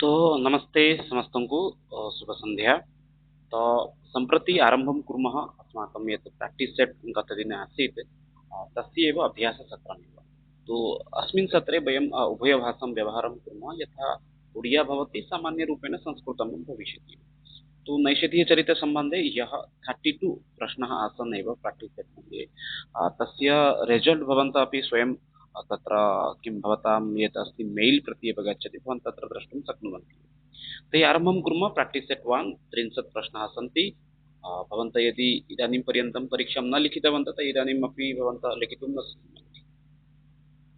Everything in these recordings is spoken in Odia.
तो नमस्ते समस्तଙ୍କୁ शुभ संध्या। तो सम्प्रति आरम्भं कुर्मः अस्माकं यत् प्राक्टीस् सेट् गतदिने आसीत् तस्य एव अभ्याससत्रमेव। तो अस्मिन् सत्रे वयम् उभयभाषां व्यवहारं कुर्मः यथा ओडिया भवति सामान्यरूपेण संस्कृतं भविष्यति। तो नैषधीयचरितसम्बन्धे ह्यः 32 प्रश्नाः आसन् एव प्राक्टीस् सेट् मध्ये। तस्य रिसल्ट् भवन्तः अपि स्वयं तत्र किं भवतां यत् अस्ति मेल् प्रति एव गच्छति भवन्तः तत्र द्रष्टुं शक्नुवन्ति। तर्हि आरम्भं कुर्मः। प्राक्टीस् सेट् 1 त्रिंशत् प्रश्नाः सन्ति। भवन्तः यदि इदानीं पर्यन्तं परीक्षां न लिखितवन्तः तर्हि इदानीमपि भवन्तः लिखितुं न शक्नुवन्ति।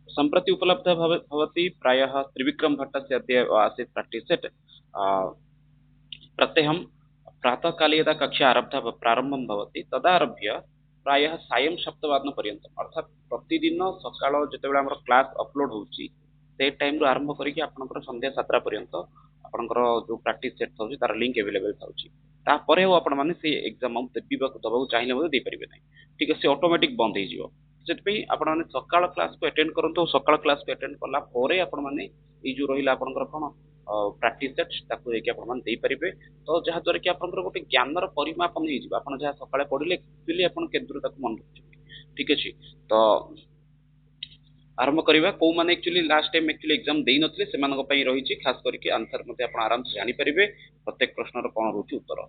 सम्प्रति उपलब्धः भवति प्रायः त्रिविक्रमभट्टस्य अद्य आसीत् प्राक्टीस् सेट्। प्रत्यहं प्रातःकाले यदा कक्षा प्रारम्भं भवति तदारभ्य प्रायः सायं 7 वादनपर्यन्तम् अर्थात् प्रतिदिन सकाळ जेतेबेले आमर क्लास अपलोड होउची से टाइम रु आरंभ करिक आपनकर संध्या 7 पर्यंत आपनकर जो प्रैक्टिस सेट थाउची तार लिंक अवेलेबल थाउची तापरे हो आपण माने से एग्जाम दबाक चाहिए दे पारिबे नै। ठीक है, से ऑटोमेटिक बंद हो जिवो। सेतपई आपण माने सकाळ क्लास को अटेंड करंतो। सकाळ क्लास को अटेंड करला परे आपण माने ई जो रहिला आपनकर कोन प्रैक्टिस सेट ताको देखि आपण माने दे पारिबे। तो जहा द्वारा कि आपनकर गोटे ज्ञानर परिमाप नै जिवो। आपण जहा सकाळे पढिले एक्चुअली आपण केद्रु ताको मन रखिबे। ठीक अछि, तो आरंभ करवा कौ मैंने actually last time actually exam दे नथिले सेमानक पई रहिछि। खास करके आंसर मते आपण आराम से जानि परिबे प्रत्येक प्रश्नर कोन रहउछि उत्तर।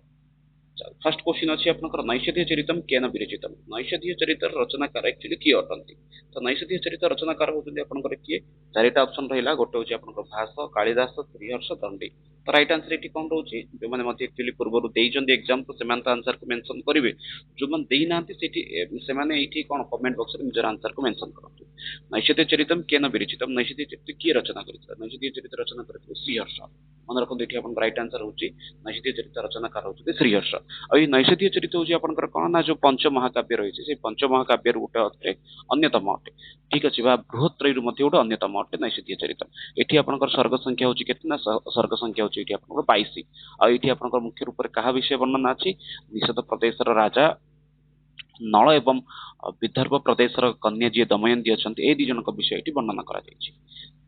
फर्स्ट क्वेश्चन अच्छी आपनकर नैषधीय चरितम केन विरचितम। नैषधीय चरितर रचनाकार एक्चुअली किए अटंती। तो नैषधीय चरित्र रचनाकार होउछन्ती आपनकर किए चारिटा ऑप्शन रहिला। गोटे होछि आपनकर भास, कालिदास, श्रीहर्ष, दंडी। तो राइट आंसर एटी कोन रहउछि जो माने मते एक्चुअली पूर्वरु देइछन्ती एग्जाम तो सेमान तो आंसर को मेंशन करिवे। जो मन देइ नांती सेठी सेमाने एठी कोन कमेंट बॉक्स रे निजर आंसर को मेंशन करंतु। नैषधीय चरितम केन विरचितम। नैषधीय चरित्र किए रचना करितला। नैषधीय चरित्र रचना करितले श्रीहर्ष। मन रखो एठी आपन राइट आंसर होउछि नैषधीय चरित्र रचनाकार होउछि श्रीहर्ष। और नैषधीय चरित्र हूँ आपंकर कौन ना जो पंचमहाकाव्य रही है पंचमहाकाव्य गोटे अटे अन्यतम अटे। ठीक अच्छे बृहत्रय गोटे अन्यतम अटे नैषधीय चरित्र। ये आपंकर सर्ग संख्या हूँ के सर्ग संख्या हूँ 22। आईटी आप मुख्य रूप से क्या विषय वर्णना अच्छी निषद प्रदेश राजा नल एवं विदर्भ प्रदेश कन्या जी दमयंती अच्छा ये दिजन विषय वर्णना करा।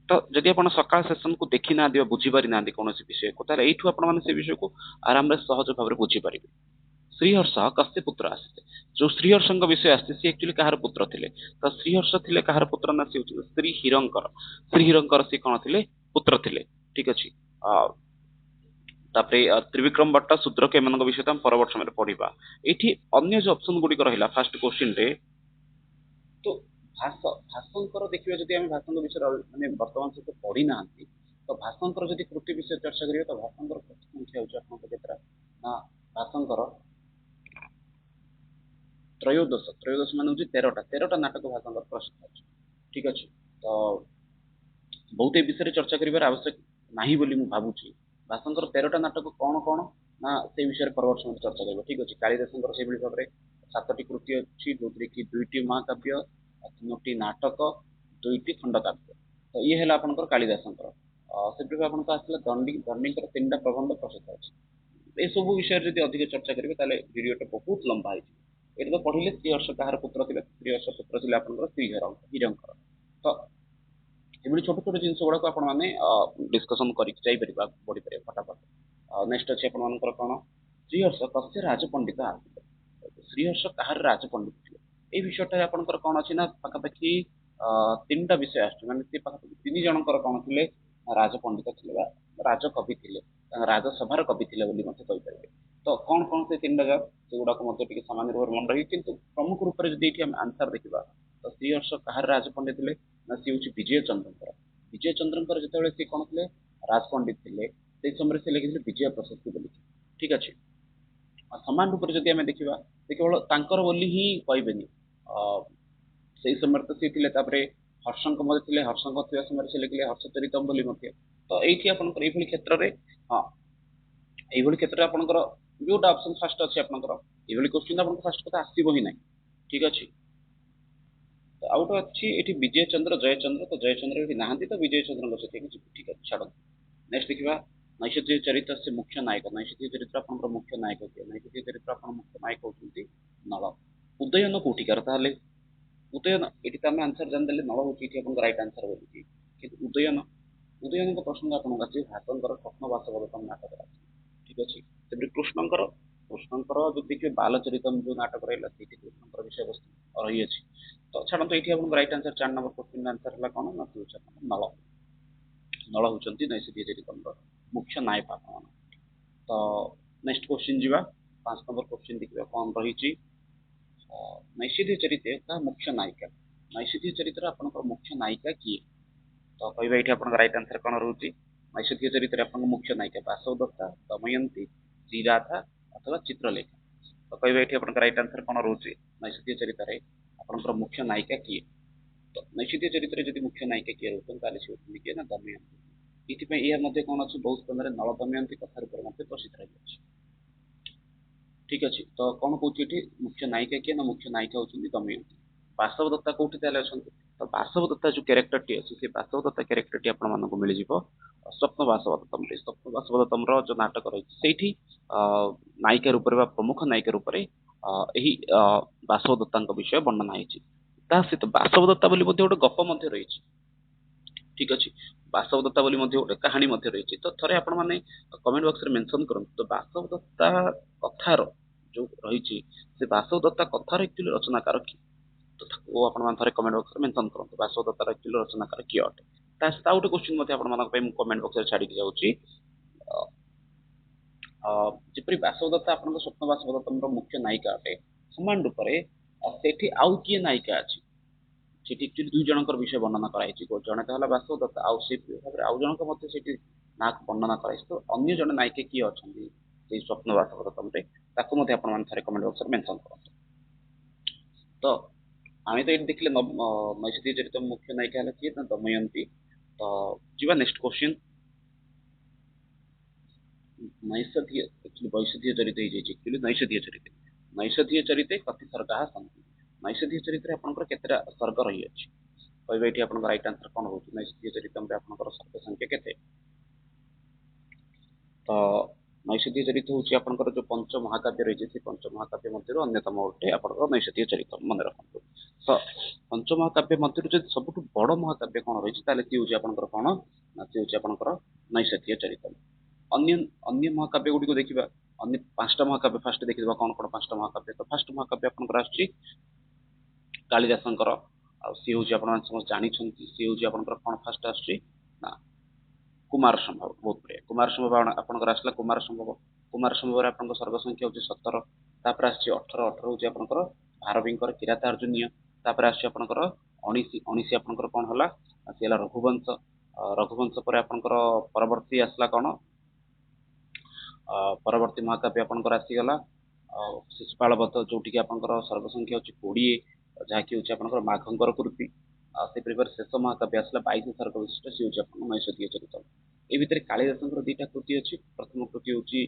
तो जदि आप सकाल सेसन को देखी ना बुझीपारी ना कौन विषय को यू आप विषय को आराम सहज भाव में बुझीपारे। श्रीहर्ष कस्य पुत्र आसते। जो श्रीहर्ष विषय आसते सी एक्चुअली कहार पुत्र थिले। तो श्रीहर्ष थिले कहार पुत्र ना सी श्री हिरंकर। श्री हिरंकर सी कौन थिले पुत्र थिले। ठीक अच्छे, त्रिविक्रम भट्ट शूद्रक एम विषय तो परवर्त समय पढ़ा। ये अन्य जो ऑप्शन गुड़िक रहा फास्ट क्वेश्चन रे तो भाषंकर देखिए जदि आम भाषण विषय माने वर्तमान सहित पढ़ी ना तो भाषंकर जदि कृति विषय चर्चा करिए तो भाषंकर कृति संख्या होची आपन केतरा ना भाषंकर त्रयोदश। त्रयोदश मान हूँ 13टा नाटक भाषा प्रसिद्ध अच्छे। ठीक अच्छे, तो बहुत ए विषय चर्चा कर आवश्यक ना बोली मुझे भावुची। भाषांकर 13टा नाटक कौन कौन ना से विषय परवर्त समय चर्चा कर। ठीक अच्छे, कालिदासंकर से भाव में 7टी कृति अच्छी जो कि 2टी महाकाव्य 3टी नाटक 2टी खंडकाव्य। तो ये है आपंकर कालिदासंकर। से आपको आसला दंडी। दंडीकर 3टा प्रबंध प्रसिद्ध अच्छे। ये सब विषय जब अधिक चर्चा करेंगे भिडियोटा बहुत लंबा है। ये तो पढ़िले श्रीहर्ष कहार पुत्र थे। श्रीहर्ष पुत्र थे आपंकर हिरंकर। तो ये छोट छोट जिन गुड़ाक आपने डिस्कसन कर बढ़ी पारे फटाफट। नेक्स्ट अच्छे आपंकर कौन श्रीहर्ष कस्य राजपंडित आसित। श्रीहर्ष कहार राजपंडित थे। ये विषयटा आपंकर कौन अच्छी ना पाखापाखि 3टा विषय आसपाखि 3 जनकर कौन थे राजपंडित थे राजकवि थे राजसभार कवि थे कहीपर। तो कौन कौन से 3टा जगह से गुड़ाक सामान्य रूप मन रही कि प्रमुख रूप से जब ये आंसर देखा तो श्रीहर्ष कहार राजपंडित थे ना सी हूँ विजय चंद्र। विजय चंद्र जो सी कौन थे राजपंडित थे से समय से लिखी विजय प्रशस्ति बोली। ठीक अच्छे, सामान रूप से जब आम देखा केवल बोली ही कहबेनि से समय तो सी थे हर्षंक थे। हर्षंक थी समय से लिखिले हर्षचरितम बोली। तो ये आपंकर क्षेत्र में हाँ ये क्षेत्र में आपंकर जोटा ऑप्शन फास्ट अच्छे आपंकर ये क्वेश्चन आप फास्ट कथा आसब ही ना। ठीक अच्छे, तो आउट अच्छी ये विजय चंद्र जयचंद्र। तो जयचंद्र ये नहांती तो विजय चंद्र सहित। ठीक है, छाड़। नेक्स्ट देखा नैषधीय चरित्र से मुख्य नायक। नैषधीय चरित्र आपंकर मुख्य नायक किए। नैषधीय चरित्र आप मुख्य नायक होती नल। उदयन कौटिकार ताले उदयन ये आंसर जान नल हूँ राइट आंसर बोली कि उदयन ଉଦୟନଙ୍କ ପ୍ରସଙ୍ଗ ଆପଣଙ୍କୁ ଆସିଛି ଭାତଙ୍କର ସ୍ୱପ୍ନ ବାସବଦତ୍ତମ ନାଟକରେ ଆସିଛି। ଠିକ ଅଛି। ସେପରି କୃଷ୍ଣଙ୍କର ଯଦି ଦେଖିବେ ବାଲଚରିତମ ଯୋଉ ନାଟକ ରହିଲା ସେଇଠି କୃଷ୍ଣଙ୍କର ବିଷୟବସ୍ତୁ ରହିଅଛି। ତ ଛାଡ଼ନ୍ତୁ, ଏଇଠି ଆପଣଙ୍କ right answer 4 number question answer ହେଲା କଣ ନା ହେଉଛି ଆପଣଙ୍କ ନଳ। ନଳ ହେଉଛନ୍ତି ନୈଷଧୀୟ ଚରିତମର ମୁଖ୍ୟ ନାୟକ ଆପଣ। ତ ନେକ୍ସଟ କ୍ୱେଶ୍ଚିନ୍ ଯିବା। 5 ନମ୍ବର କ୍ୱେଶ୍ଚିନ୍ ଦେଖିବା କଣ ରହିଛି। ନୈଷଧୀୟ ଚରିତ୍ରେ ତା ମୁଖ୍ୟ ନାୟିକା, ନୈଷଧୀୟ ଚରିତ୍ରର ଆପଣଙ୍କର ମୁଖ୍ୟ ନାୟିକା କିଏ? ତ କହିବା ଏଇଠି ଆପଣଙ୍କ ରାଇଟ୍ ଆନ୍ସର କଣ ରହୁଛି। ନୈଷଧୀୟ ଚରିତ୍ରରେ ଆପଣଙ୍କ ମୁଖ୍ୟ ନାୟିକା ବାସବଦତ୍ତା, ଦମୟନ୍ତୀ, ଶ୍ରୀରାଧା ଅଥବା ଚିତ୍ରଲେଖା। ତ କହିବା ଏଇଠି ଆପଣଙ୍କ ରାଇଟ୍ ଆନ୍ସର କଣ ରହୁଛି। ନୈଷଧୀୟ ଚରିତ୍ରରେ ଆପଣଙ୍କର ମୁଖ୍ୟ ନାୟିକା କିଏ? ତ ନୈଷଧୀୟ ଚରିତ୍ରରେ ଯଦି ମୁଖ୍ୟ ନାୟିକା କିଏ ରହୁଛନ୍ତି ତାହେଲେ ସେ ହେଉଛନ୍ତି କିଏ ନା ଦମୟନ୍ତୀ। ଏଥିପାଇଁ ଏହା ମଧ୍ୟ କଣ ଅଛି, ବହୁତ ସ୍ଥାନରେ ନଳ ଦମୟନ୍ତୀ କଥା ରୂପରେ ମଧ୍ୟ ପ୍ରସିଦ୍ଧ ରହିଅଛି। ଠିକ ଅଛି। ତ କଣ କହୁଛି ଏଠି ମୁଖ୍ୟ ନାୟିକା କିଏ ନା ମୁଖ୍ୟ ନାୟିକା ହଉଛନ୍ତି ଦମୟନ୍ତୀ। ବାସବଦତ୍ତା କୋଉଠି ତାହେଲେ ଅଛନ୍ତି? ତ ବାସବଦତ୍ତା ଯୋଉ କ୍ୟାରେକ୍ଟରଟି ଅଛି ସେ ବାସବଦତ୍ତା କ୍ୟାରେକ୍ଟରଟି ଆପଣମାନଙ୍କୁ ମିଳିଯିବ ସ୍ୱପ୍ନ ବାସବଦତ୍ତମରେ। ସ୍ୱପ୍ନ ବାସବଦତ୍ତମର ଯୋଉ ନାଟକ ରହିଛି ସେଇଠି ନାୟିକା ରୂପରେ ବା ପ୍ରମୁଖ ନାୟିକା ରୂପରେ ଏହି ବାସବଦତ୍ତାଙ୍କ ବିଷୟ ବର୍ଣ୍ଣନା ହେଇଛି। ତା ସହିତ ବାସବଦତ୍ତା ବୋଲି ମଧ୍ୟ ଗୋଟେ ଗପ ମଧ୍ୟ ରହିଛି। ଠିକ ଅଛି। ବାସବଦତ୍ତା ବୋଲି ମଧ୍ୟ ଗୋଟେ କାହାଣୀ ମଧ୍ୟ ରହିଛି। ତ ଥରେ ଆପଣ ମାନେ କମେଣ୍ଟ ବକ୍ସରେ ମେନସନ କରନ୍ତୁ ତ ବାସବଦତ୍ତା କଥାର ଯୋଉ ରହିଛି ସେ ବାସବଦତ୍ତା କଥାର ଆକ୍ଚୁଆଲି ରଚନାକାର କିଏ? ତ ତାକୁ ଆପଣମାନେ ଥରେ କମେଣ୍ଟ ବକ୍ସରେ ମେନସନ କରନ୍ତୁ ବାସବଦତ୍ତାର ଆକ୍ଚୁଆଲି ରଚନାକାର କିଏ ଅଟେ। ତା ସହିତ ଆଉ ଗୋଟେ କ୍ୱେଶ୍ଚିନ୍ ମଧ୍ୟ ଆପଣମାନଙ୍କ ପାଇଁ ମୁଁ କମେଣ୍ଟ ବକ୍ସରେ ଛାଡିକି ଯାଉଛି। ଯେପରି ବାସବଦତ୍ତା ଆପଣଙ୍କ ସ୍ୱପ୍ନ ବାସବଦତ୍ତମର ମୁଖ୍ୟ ନାୟିକା ଅଟେ, ସମାନ ରୂପରେ ସେଠି ଆଉ କିଏ ନାୟିକା ଅଛି? ସେଠି ଆକ୍ଚୁଆଲି ଦୁଇ ଜଣଙ୍କର ବିଷୟ ବର୍ଣ୍ଣନା କରାଯାଇଛି। ଜଣେ ତ ହେଲା ବାସବଦତ୍ତା, ଆଉ ସେ ଭାବରେ ଆଉ ଜଣଙ୍କ ମଧ୍ୟ ସେଠି ନାଁକୁ ବର୍ଣ୍ଣନା କରାଯାଇଛି। ତ ଅନ୍ୟ ଜଣେ ନାୟିକା କିଏ ଅଛନ୍ତି ସେଇ ସ୍ୱପ୍ନ ବାସବଦତ୍ତମରେ, ତାକୁ ମଧ୍ୟ ଆପଣମାନେ ଥରେ କମେଣ୍ଟ ବକ୍ସରେ ମେନସନ କରନ୍ତୁ। ତ ଆମେ ତ ଏଇଠି ଦେଖିଲେ ନୈଷଧୀୟ ଚରିତ୍ର ମୁଖ୍ୟ ନାୟିକା ହେଲା କିଏ ନା ଦମୟନ୍ତୀ। ତ ଯିବା ନେକ୍ସଟ କ୍ୱେଶ୍ଚିନ୍। ନୈଷଧୀୟ ବୈଷଧୀୟ ଚରିତ ହେଇଯାଇଛି ଆକ୍ଚୁଆଲି ନୈଷଧୀୟ ଚରିତ। ନୈଷଧୀୟ ଚରିତେ କତି ସର୍ଗାଃ ସନ୍ତି। ନୈଷଧୀୟ ଚରିତ୍ରରେ ଆପଣଙ୍କର କେତେଟା ସର୍ଗ ରହିଅଛି? କହିବେ ଏଠି ଆପଣଙ୍କ ରାଇଟ୍ ଆନ୍ସର କଣ ହଉଛି। ନୈଷଧୀୟ ଚରିତ୍ରରେ ଆପଣଙ୍କର ସର୍ଗ ସଂଖ୍ୟା କେତେ? ତ ନୈଷଧୀୟ ଚରିତ୍ର ହଉଛି ଆପଣଙ୍କର ଯୋଉ ପଞ୍ଚ ମହାକାବ୍ୟ ରହିଛି ସେ ପଞ୍ଚ ମହାକାବ୍ୟ ମଧ୍ୟରୁ ଅନ୍ୟତମ ଗୋଟେ ଆପଣଙ୍କର ନୈଷଧୀୟ ଚରିତ୍ର ମନେ ରଖନ୍ତୁ। ତ ପଞ୍ଚ ମହାକାବ୍ୟ ମଧ୍ୟରୁ ଯଦି ସବୁଠୁ ବଡ ମହାକାବ୍ୟ କଣ ରହିଛି ତାହେଲେ ସେ ହଉଛି ଆପଣଙ୍କର କଣ ନା ସେ ହଉଛି ଆପଣଙ୍କର ନୈଷଧୀୟ ଚରିତ୍ର। ଅନ୍ୟ ଅନ୍ୟ ମହାକାବ୍ୟ ଗୁଡ଼ିକୁ ଦେଖିବା। ଅନ୍ୟ 5ଟା ମହାକାବ୍ୟ ଫାଷ୍ଟ ଦେଖିଦେବା କଣ କଣ 5ଟା ମହାକାବ୍ୟ। ତ ଫାଷ୍ଟ ମହାକାବ୍ୟ ଆପଣଙ୍କର ଆସୁଛି କାଳିଦାସଙ୍କର, ଆଉ ସିଏ ହଉଛି ଆପଣମାନେ ସମସ୍ତେ ଜାଣିଛନ୍ତି ସିଏ ହଉଛି ଆପଣଙ୍କର କଣ ଫାଷ୍ଟ ଆସୁଛି ନା କୁମାର ସମ୍ଭବ। ବହୁତ ବଢିଆ। କୁମାର ସମ୍ଭବ ଆପଣଙ୍କର ଆସିଲା କୁମାର ସମ୍ଭବ। କୁମାର ସମ୍ଭବରେ ଆପଣଙ୍କ ସର୍ଗ ସଂଖ୍ୟା ହଉଛି 17। ତାପରେ ଆସିଛି 18। 18 ହଉଛି ଆପଣଙ୍କର ଭାରବୀଙ୍କର କିରାତାର୍ଜୁନୀୟ। ତାପରେ ଆସୁଛି ଆପଣଙ୍କର 19। 19 ଆପଣଙ୍କର କଣ ହେଲା ସେ ହେଲା ରଘୁବଂଶ। ରଘୁବଂଶ ପରେ ଆପଣଙ୍କର ପରବର୍ତ୍ତୀ ଆସିଲା କଣ ପରବର୍ତ୍ତୀ ମହାକାବ୍ୟ ଆପଣଙ୍କର ଆସିଗଲା ଶିଶୁପାଳ ବଧ, ଯୋଉଠିକି ଆପଣଙ୍କର ସର୍ଗ ସଂଖ୍ୟା ହଉଛି 20, ଯାହାକି ହଉଛି ଆପଣଙ୍କର ମାଘଙ୍କର କୃତି। ଆଉ ସେପରି ଭାବରେ ଶେଷ ମହାକାବ୍ୟ ଆସିଲା 22 ସର୍ଗ ବିଶିଷ୍ଟ, ସେ ହଉଛି ଆପଣଙ୍କ ନୈଷଧୀୟ ଚରିତ। ଏ ଭିତରେ କାଳିଦାସଙ୍କର 2ଟା କୃତି ଅଛି। ପ୍ରଥମ କୃତି ହଉଛି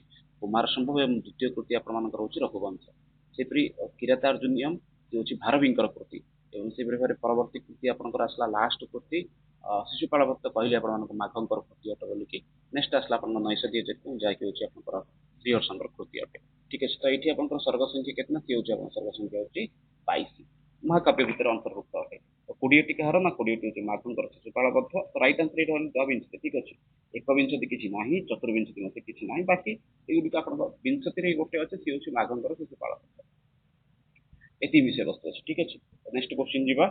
କୁମାର ସମ୍ଭବ ଏବଂ ଦ୍ୱିତୀୟ କୃତି ଆପଣମାନଙ୍କର ହଉଛି ରଘୁବଂଶ। ସେପରି କିରାତାର୍ଜୁନୀୟମ୍ ସେ ହଉଛି ଭାରବୀଙ୍କର କୃତି ଏବଂ ସେପରି ଭାବରେ ପରବର୍ତ୍ତୀ କୃତି ଆପଣଙ୍କର ଆସିଲା ଲାଷ୍ଟ କୃତି ଶିଶୁପାଳ ବଧ କହିଲେ ଆପଣମାନଙ୍କୁ ମାଘଙ୍କର କୃତି ଅଟେ ବୋଲିକି। ନେକ୍ସଟ ଆସିଲା ଆପଣଙ୍କ ନୈଷଧୀୟ ଚରିତ ଯାହାକି ହଉଛି ଆପଣଙ୍କର ଶ୍ରୀହର୍ଷଙ୍କର କୃତି ଅଟେ। ଠିକ ଅଛି। ତ ଏଇଠି ଆପଣଙ୍କର ସର୍ଗ ସଂଖ୍ୟା କେତେ ନା ସେ ହଉଛି ଆପଣଙ୍କ ସର୍ଗ ସଂଖ୍ୟା ହଉଛି 22 ମହାକାବ୍ୟ ଭିତରେ ଅନ୍ତର୍ଭୁକ୍ତ ଅଟେ। ତ 20ଟି କାହାର ନା 20ଟି ହଉଛି ମାଘଙ୍କର ଶିଶୁପାଳ ବଧ। ରାଇଟ୍ ଆନ୍ସର ଏଇଟା ହଉଛି ଦ୍ୱାବିଂଶତି। ଠିକ ଅଛି। ଏକବିଂଶତି କିଛି ନାହିଁ, ଚତୁର୍ବିଂଶତି ମଧ୍ୟ କିଛି ନାହିଁ, ବାକି ଏଗୁଡ଼ିକ ଆପଣଙ୍କ ବିଂଶତିରେ ଗୋଟେ ଅଛି ସେ ହଉଛି ମାଘଙ୍କର ଶିଶୁପାଳ ବଧ। ଏତିକି ବିଷୟବସ୍ତୁ ଅଛି। ଠିକ ଅଛି। ନେକ୍ସଟ କ୍ୱେଶ୍ଚିନ୍ ଯିବା।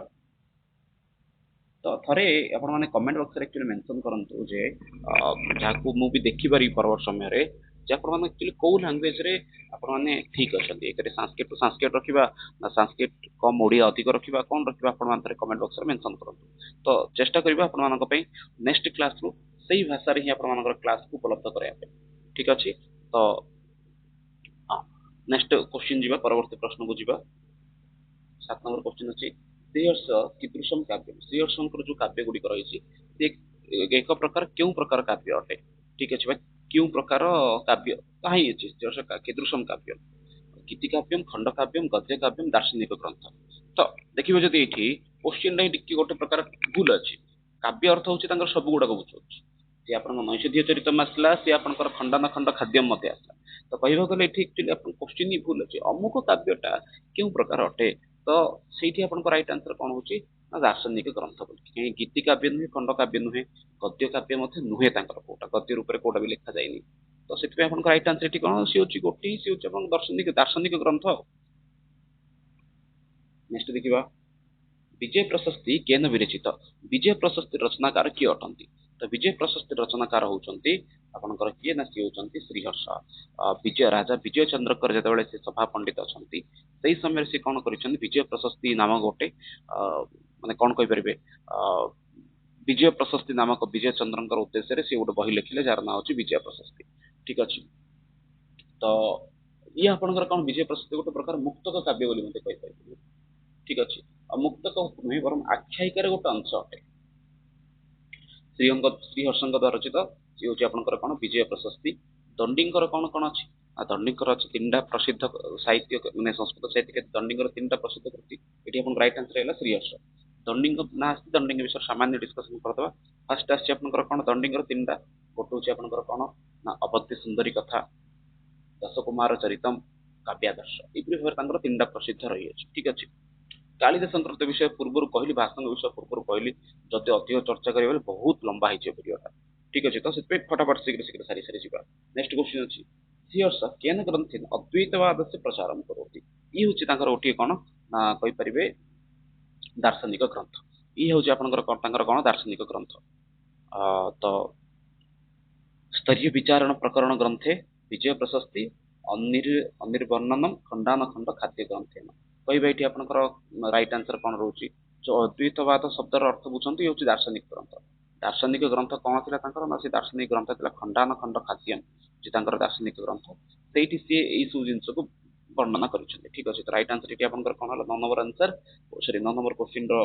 ତ ଥରେ ଆପଣମାନେ କମେଣ୍ଟ ବକ୍ସରେ ଆକ୍ଚୁଆଲି ମେନସନ କରନ୍ତୁ ଯେ ଯାହାକୁ ମୁଁ ବି ଦେଖିପାରିବି ପରବର୍ତ୍ତୀ ସମୟରେ ଯେ ଆପଣମାନେ ଆକ୍ଚୁଆଲି କୋଉ ଲାଙ୍ଗୁଏଜରେ ଆପଣମାନେ ଠିକ ଅଛନ୍ତି। ଏକରେ ସାଂସ୍କ୍ରିଟ ସାଂସ୍କ୍ରିଟ ରଖିବା ନା ସାଂସ୍କ୍ରିଟ କମ ଓଡ଼ିଆ ଅଧିକ ରଖିବା, କଣ ରଖିବା ଆପଣମାନେ ଥରେ କମେଣ୍ଟ ବକ୍ସରେ ମେନସନ କରନ୍ତୁ। ତ ଚେଷ୍ଟା କରିବା ଆପଣମାନଙ୍କ ପାଇଁ ନେକ୍ସଟ କ୍ଲାସରୁ ସେଇ ଭାଷାରେ ହିଁ ଆପଣମାନଙ୍କର କ୍ଲାସକୁ ଉପଲବ୍ଧ କରାଇବା ପାଇଁ। ଠିକ ଅଛି। ତ ହଁ, ନେକ୍ସଟ କ୍ୱେଶ୍ଚିନ୍ ଯିବା, ପରବର୍ତ୍ତୀ ପ୍ରଶ୍ନକୁ ଯିବା। 7 ନମ୍ବର କ୍ୱେଶ୍ଚିନ୍ ଅଛି ଶ୍ରୀହର୍ଷ କୀଦୃଶମ୍ କାବ୍ୟ। ଶ୍ରୀହର୍ଷଙ୍କର ଯୋଉ କାବ୍ୟ ଗୁଡିକ ରହିଛି ସେ ଏକ ପ୍ରକାର କେଉଁ ପ୍ରକାର କାବ୍ୟ ଅଟେ? ଠିକ ଅଛି ଭାଇ। କେଉଁ ପ୍ରକାର କାବ୍ୟ କାହିଁ ଅଛି ଶ୍ରୀହର୍ଷ କୀଦୃଶମ୍ କାବ୍ୟ? ଗୀତିକାବ୍ୟମ୍, ଖଣ୍ଡକାବ୍ୟମ୍, ଗଦ୍ୟକାବ୍ୟମ୍, ଦାର୍ଶନିକ ଗ୍ରନ୍ଥ। ତ ଦେଖିବେ ଯଦି ଏଇଠି କ୍ୱେଶ୍ଚିନ୍ଟା ଟିକେ ଗୋଟେ ପ୍ରକାର ଭୁଲ ଅଛି। କାବ୍ୟ ଅର୍ଥ ହଉଛି ତାଙ୍କର ସବୁ ଗୁଡାକ ବୁଝାଉଛି। ସେ ଆପଣଙ୍କ ନୈଷଧୀୟ ଚରିତମ୍ ଆସିଲା, ସେ ଆପଣଙ୍କର ଖଣ୍ଡନ ଖଣ୍ଡ ଖାଦ୍ୟମ୍ ମଧ୍ୟ ଆସିଲା। ତ କହିବାକୁ ଗଲେ ଏଠି ଆକ୍ଚୁଆଲି ଆପଣଙ୍କ କ୍ୱେଶ୍ଚିନ୍ ହିଁ ଭୁଲ ଅଛି। ଅମୁକ କାବ୍ୟଟା କେଉଁ ପ୍ରକାର ଅଟେ? ତ ସେଇଠି ଆପଣଙ୍କ ରାଇଟ୍ ଆନ୍ସର କଣ ହଉଛି ନା ଦାର୍ଶନିକ ଗ୍ରନ୍ଥ ବୋଲି। କାହିଁକି ଗୀତି କାବ୍ୟ ନୁହେଁ, ଖଣ୍ଡ କାବ୍ୟ ନୁହେଁ, ଗଦ୍ୟ କାବ୍ୟ ମଧ୍ୟ ନୁହେଁ, ତାଙ୍କର କୋଉଟା ଗଦ୍ୟ ରୂପରେ କୋଉଟା ବି ଲେଖା ଯାଇନି। ତ ସେଥିପାଇଁ ଆପଣଙ୍କ ରାଇଟ୍ ଆନ୍ସର ଏଠି କଣ, ସିଏ ହଉଛି ଗୋଟି, ସିଏ ହଉଛି ଆପଣଙ୍କ ଦାର୍ଶନିକ ଗ୍ରନ୍ଥ। ନେକ୍ସଟ ଦେଖିବା, ବିଜୟ ପ୍ରଶସ୍ତି କେନ ବିରଚିତ। ବିଜୟ ପ୍ରଶସ୍ତି ରଚନାକାର କିଏ ଅଟନ୍ତି? ତ ବିଜୟ ପ୍ରଶସ୍ତି ରଚନାକାର ହଉଛନ୍ତି ଆପଣଙ୍କର କିଏ, ନା ସିଏ ହଉଛନ୍ତି ଶ୍ରୀହର୍ଷ। ରାଜା ବିଜୟ ଚନ୍ଦ୍ରଙ୍କର ଯେତେବେଳେ ସେ ସଭା ପଣ୍ଡିତ ଅଛନ୍ତି, ସେଇ ସମୟରେ ସେ କଣ କରିଛନ୍ତି, ବିଜୟ ପ୍ରଶସ୍ତି ନାମକ ଗୋଟେ ମାନେ କଣ କହିପାରିବେ, ବିଜୟ ପ୍ରଶସ୍ତି ନାମକ ବିଜୟ ଚନ୍ଦ୍ରଙ୍କର ଉଦ୍ଦେଶ୍ୟରେ ସେ ଗୋଟେ ବହି ଲେଖିଲେ ଯାହାର ନାଁ ହଉଛି ବିଜୟ ପ୍ରଶସ୍ତି। ଠିକ ଅଛି। ତ ଇଏ ଆପଣଙ୍କର କଣ, ବିଜୟ ପ୍ରଶସ୍ତି ଗୋଟେ ପ୍ରକାର ମୁକ୍ତକ କାବ୍ୟ ବୋଲି ମତେ କହିପାରିବେ। ଠିକ ଅଛି। ଆଉ ମୁକ୍ତକ ନୁହେଁ ବରଂ ଆଖ୍ୟାୟିକାର ଗୋଟେ ଅଂଶ ଅଟେ। ଶ୍ରୀହର୍ଷଙ୍କ ଦ୍ୱାରା ରଚିତ ସିଏ ହଉଛି ଆପଣଙ୍କର କଣ, ବିଜୟ ପ୍ରଶସ୍ତି। ଦଣ୍ଡିଙ୍କର କଣ କଣ ଅଛି, ଦଣ୍ଡିଙ୍କର ଅଛି ତିନିଟା ପ୍ରସିଦ୍ଧ ସାହିତ୍ୟ, ମାନେ ସଂସ୍କୃତ ସାହିତ୍ୟ ଦଣ୍ଡିଙ୍କର ତିନିଟା ପ୍ରସିଦ୍ଧ କୃତି। ଏଠି ଆପଣଙ୍କ ରାଇଟ୍ ଆନ୍ସର ହେଲା ଶ୍ରୀହର୍ଷ। ଦଣ୍ଡିଙ୍କ ନାଁ ଆସିଛି, ଦଣ୍ଡିଙ୍କ ବିଷୟରେ ସାମାନ୍ୟ ଡିସ୍କସନ କରିଦେବା। ଫାର୍ଷ୍ଟ ଆସିଛି ଆପଣଙ୍କର କଣ, ଦଣ୍ଡିଙ୍କର ତିନିଟା, ଗୋଟେ ହଉଛି ଆପଣଙ୍କର କଣ, ନା ଅବଧି ସୁନ୍ଦରୀ କଥା, ଦଶକୁମାର ଚରିତମ୍, କାବ୍ୟାଦର୍ଶ। ଏଇପରି ଭାବରେ ତାଙ୍କର ତିନିଟା ପ୍ରସିଦ୍ଧ ରହିଅଛି। ଠିକ ଅଛି। କାଳିଦାସଙ୍କର ତ ବିଷୟ ପୂର୍ବରୁ କହିଲି, ଭାଷାଙ୍କ ବିଷୟ ପୂର୍ବରୁ କହିଲି, ଯଦି ଅଧିକ ଚର୍ଚ୍ଚା କରିବା ବୋଲେ ବହୁତ ଲମ୍ବା ହେଇଯିବ ଭିଡିଓଟା। ଠିକ ଅଛି। ତ ସେଥିପାଇଁ ଫଟାଫଟ ଶୀଘ୍ର ଶୀଘ୍ର ସାରି ସାରି ଯିବା। ନେକ୍ସଟ କ୍ୱେଶ୍ଚନ ଅଛି, ଶ୍ରୀହର୍ଷ କେନ ଗ୍ରନ୍ଥେନ ଅଦ୍ୱୈତବାଦସ୍ୟ ପ୍ରଚାରମ୍ କରୋତି। ଇଏ ହଉଛି ତାଙ୍କର ଗୋଟିଏ କଣ, ନା କହିପାରିବେ ଦାର୍ଶନିକ ଗ୍ରନ୍ଥ। ଇଏ ହଉଛି ଆପଣଙ୍କର ତାଙ୍କର କଣ, ଦାର୍ଶନିକ ଗ୍ରନ୍ଥ। ତ ସ୍ତରୀୟ ବିଚାରଣ ପ୍ରକରଣ ଗ୍ରନ୍ଥେ ବିଜୟ ପ୍ରଶସ୍ତି ଅନିର୍ବର୍ଣ୍ଣନମ ଖଣ୍ଡାନ ଖଣ୍ଡ ଖାଦ୍ୟ ଗ୍ରନ୍ଥେନ। କହିବା ଏଠି ଆପଣଙ୍କର ରାଇଟ୍ ଆନ୍ସର କଣ ରହୁଛି, ଯୋଉ ଅଦ୍ୱୈତବାଦ ଶବ୍ଦର ଅର୍ଥ ବୁଝନ୍ତି, ଇଏ ହଉଛି ଦାର୍ଶନିକ ଗ୍ରନ୍ଥ। ଦାର୍ଶନିକ ଗ୍ରନ୍ଥ କଣ ଥିଲା ତାଙ୍କର, ନା ସେ ଦାର୍ଶନିକ ଗ୍ରନ୍ଥ ଥିଲା ଖଣ୍ଡାନ ଖଣ୍ଡ ଖାଦ୍ୟମ୍, ଯେ ତାଙ୍କର ଦାର୍ଶନିକ ଗ୍ରନ୍ଥ। ସେଇଠି ସିଏ ଏଇ ସବୁ ଜିନିଷକୁ ବର୍ଣ୍ଣନା କରିଛନ୍ତି। ଠିକ ଅଛି। ତ ରାଇଟ୍ ଆନ୍ସର ଏଠି ଆପଣଙ୍କର କଣ ହେଲା, 9 ନମ୍ବର ଆନ୍ସର, ସରି 9 ନମ୍ବର କ୍ୱେଶ୍ଚିନ ର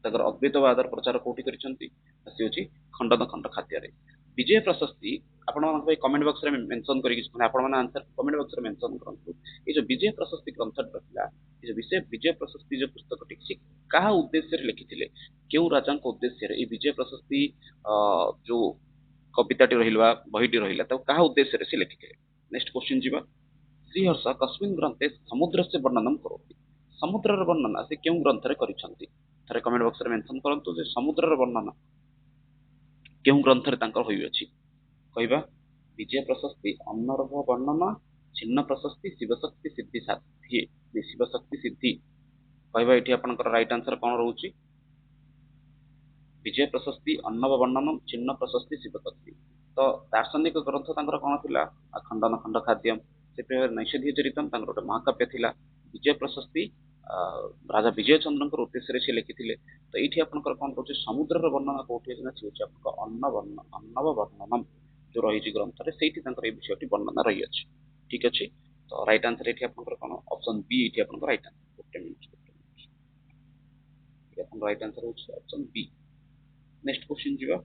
ତାଙ୍କର ଅଦ୍ୱୈତବାଦର ପ୍ରଚାର କୋଉଠି କରିଛନ୍ତି, ସେ ହଉଛି ଖଣ୍ଡନ ଖଣ୍ଡ ଖାଦ୍ୟରେ। ବିଜୟ ପ୍ରଶସ୍ତି ଆପଣମାନଙ୍କ ପାଇଁ କମେଣ୍ଟ ବକ୍ସରେ ମେନସନ କରିକି, ମାନେ ଆପଣମାନେ ଆନ୍ସର କମେଣ୍ଟ ବକ୍ସରେ ମେନସନ କରନ୍ତୁ। ଏଇ ଯୋଉ ବିଜୟ ପ୍ରଶସ୍ତି ଗ୍ରନ୍ଥଟା ଥିଲା, ଏ ଯୋଉ ବିଜୟ ପ୍ରଶସ୍ତି ଯୋଉ ପୁସ୍ତକଟି, ସେ କାହା ଉଦ୍ଦେଶ୍ୟରେ ଲେଖିଥିଲେ, କେଉଁ ରାଜାଙ୍କ ଉଦ୍ଦେଶ୍ୟରେ ଏଇ ବିଜୟ ପ୍ରଶସ୍ତି ଯୋଉ କବିତାଟି ରହିଲା, ବହିଟି ରହିଲା, ତାକୁ କାହା ଉଦ୍ଦେଶ୍ୟରେ ସେ ଲେଖିଥିଲେ। ନେକ୍ସଟ କ୍ୱେଶ୍ଚିନ ଯିବା, ଶ୍ରୀହର୍ଷ କସ୍ମିନ୍ ଗ୍ରନ୍ଥେ ସମୁଦ୍ରସ୍ୟ ବର୍ଣ୍ଣନମ୍ କରୋତି। ସମୁଦ୍ରର ବର୍ଣ୍ଣନା ସେ କେଉଁ ଗ୍ରନ୍ଥରେ କରିଛନ୍ତି, ଥରେ କମେଣ୍ଟ ବକ୍ସରେ ମେନସନ କରନ୍ତୁ ଯେ ସମୁଦ୍ରର ବର୍ଣ୍ଣନା କେଉଁ ଗ୍ରନ୍ଥରେ ତାଙ୍କର ହୋଇଅଛି। କହିବା, ବିଜୟ ପ୍ରଶସ୍ତି, ଅନର୍ଭ ବର୍ଣ୍ଣନା, ଛିନ୍ନ ପ୍ରଶସ୍ତି, ଶିବଶକ୍ତି ସିଦ୍ଧି ସାଧ୍ୟେ, ଶିବଶକ୍ତି ସିଦ୍ଧି। କହିବା ଏଠି ଆପଣଙ୍କର ରାଇଟ୍ ଆନ୍ସର କଣ ରହୁଛି, ବିଜୟ ପ୍ରଶସ୍ତି, ଅନ୍ନବ ବର୍ଣ୍ଣନମ, ଛିନ୍ନ ପ୍ରଶସ୍ତି, ଶିବଶକ୍ତି। ତ ଦାର୍ଶନିକ ଗ୍ରନ୍ଥ ତାଙ୍କର କଣ ଥିଲା, ଖଣ୍ଡନ ଖଣ୍ଡ ଖାଦ୍ୟମ୍, ସେଥିପାଇଁ ନୈଷଧୀୟ ଚରିତମ୍ ତାଙ୍କର ଗୋଟେ ମହାକାବ୍ୟ ଥିଲା। ବିଜୟ ପ୍ରଶସ୍ତି ରାଜା ବିଜୟ ଚନ୍ଦ୍ରଙ୍କର ଉଦ୍ଦେଶ୍ୟରେ ସେ ଲେଖିଥିଲେ। ତ ଏଇଠି ଆପଣଙ୍କର କଣ ରହୁଛି, ସମୁଦ୍ରର ବର୍ଣ୍ଣନା କୋଉଠି ଅଛି, ନା ସେ ହଉଛି ଆପଣଙ୍କ ଅନ୍ନବ ବର୍ଣ୍ଣନମ୍ ଯୋଉ ରହିଛି ଗ୍ରନ୍ଥରେ, ସେଇଠି ତାଙ୍କର ଏଇ ବିଷୟଟି ବର୍ଣ୍ଣନା ରହିଅଛି। ଠିକ ଅଛି। ତ ରାଇଟ୍ ଆନ୍ସର ଏଠି ଆପଣଙ୍କର କଣ, ଅପସନ ବି ଏଠି ଆପଣଙ୍କ ରାଇଟ୍ ଆନ୍ସର। ଗୋଟେ ମିନିଟ୍, ଆପଣଙ୍କ ରାଇଟ୍ ଆନ୍ସର ହଉଛି ଅପସନ ବି। ନେକ୍ସଟ କ୍ୱେଶ୍ଚିନ ଯିବା,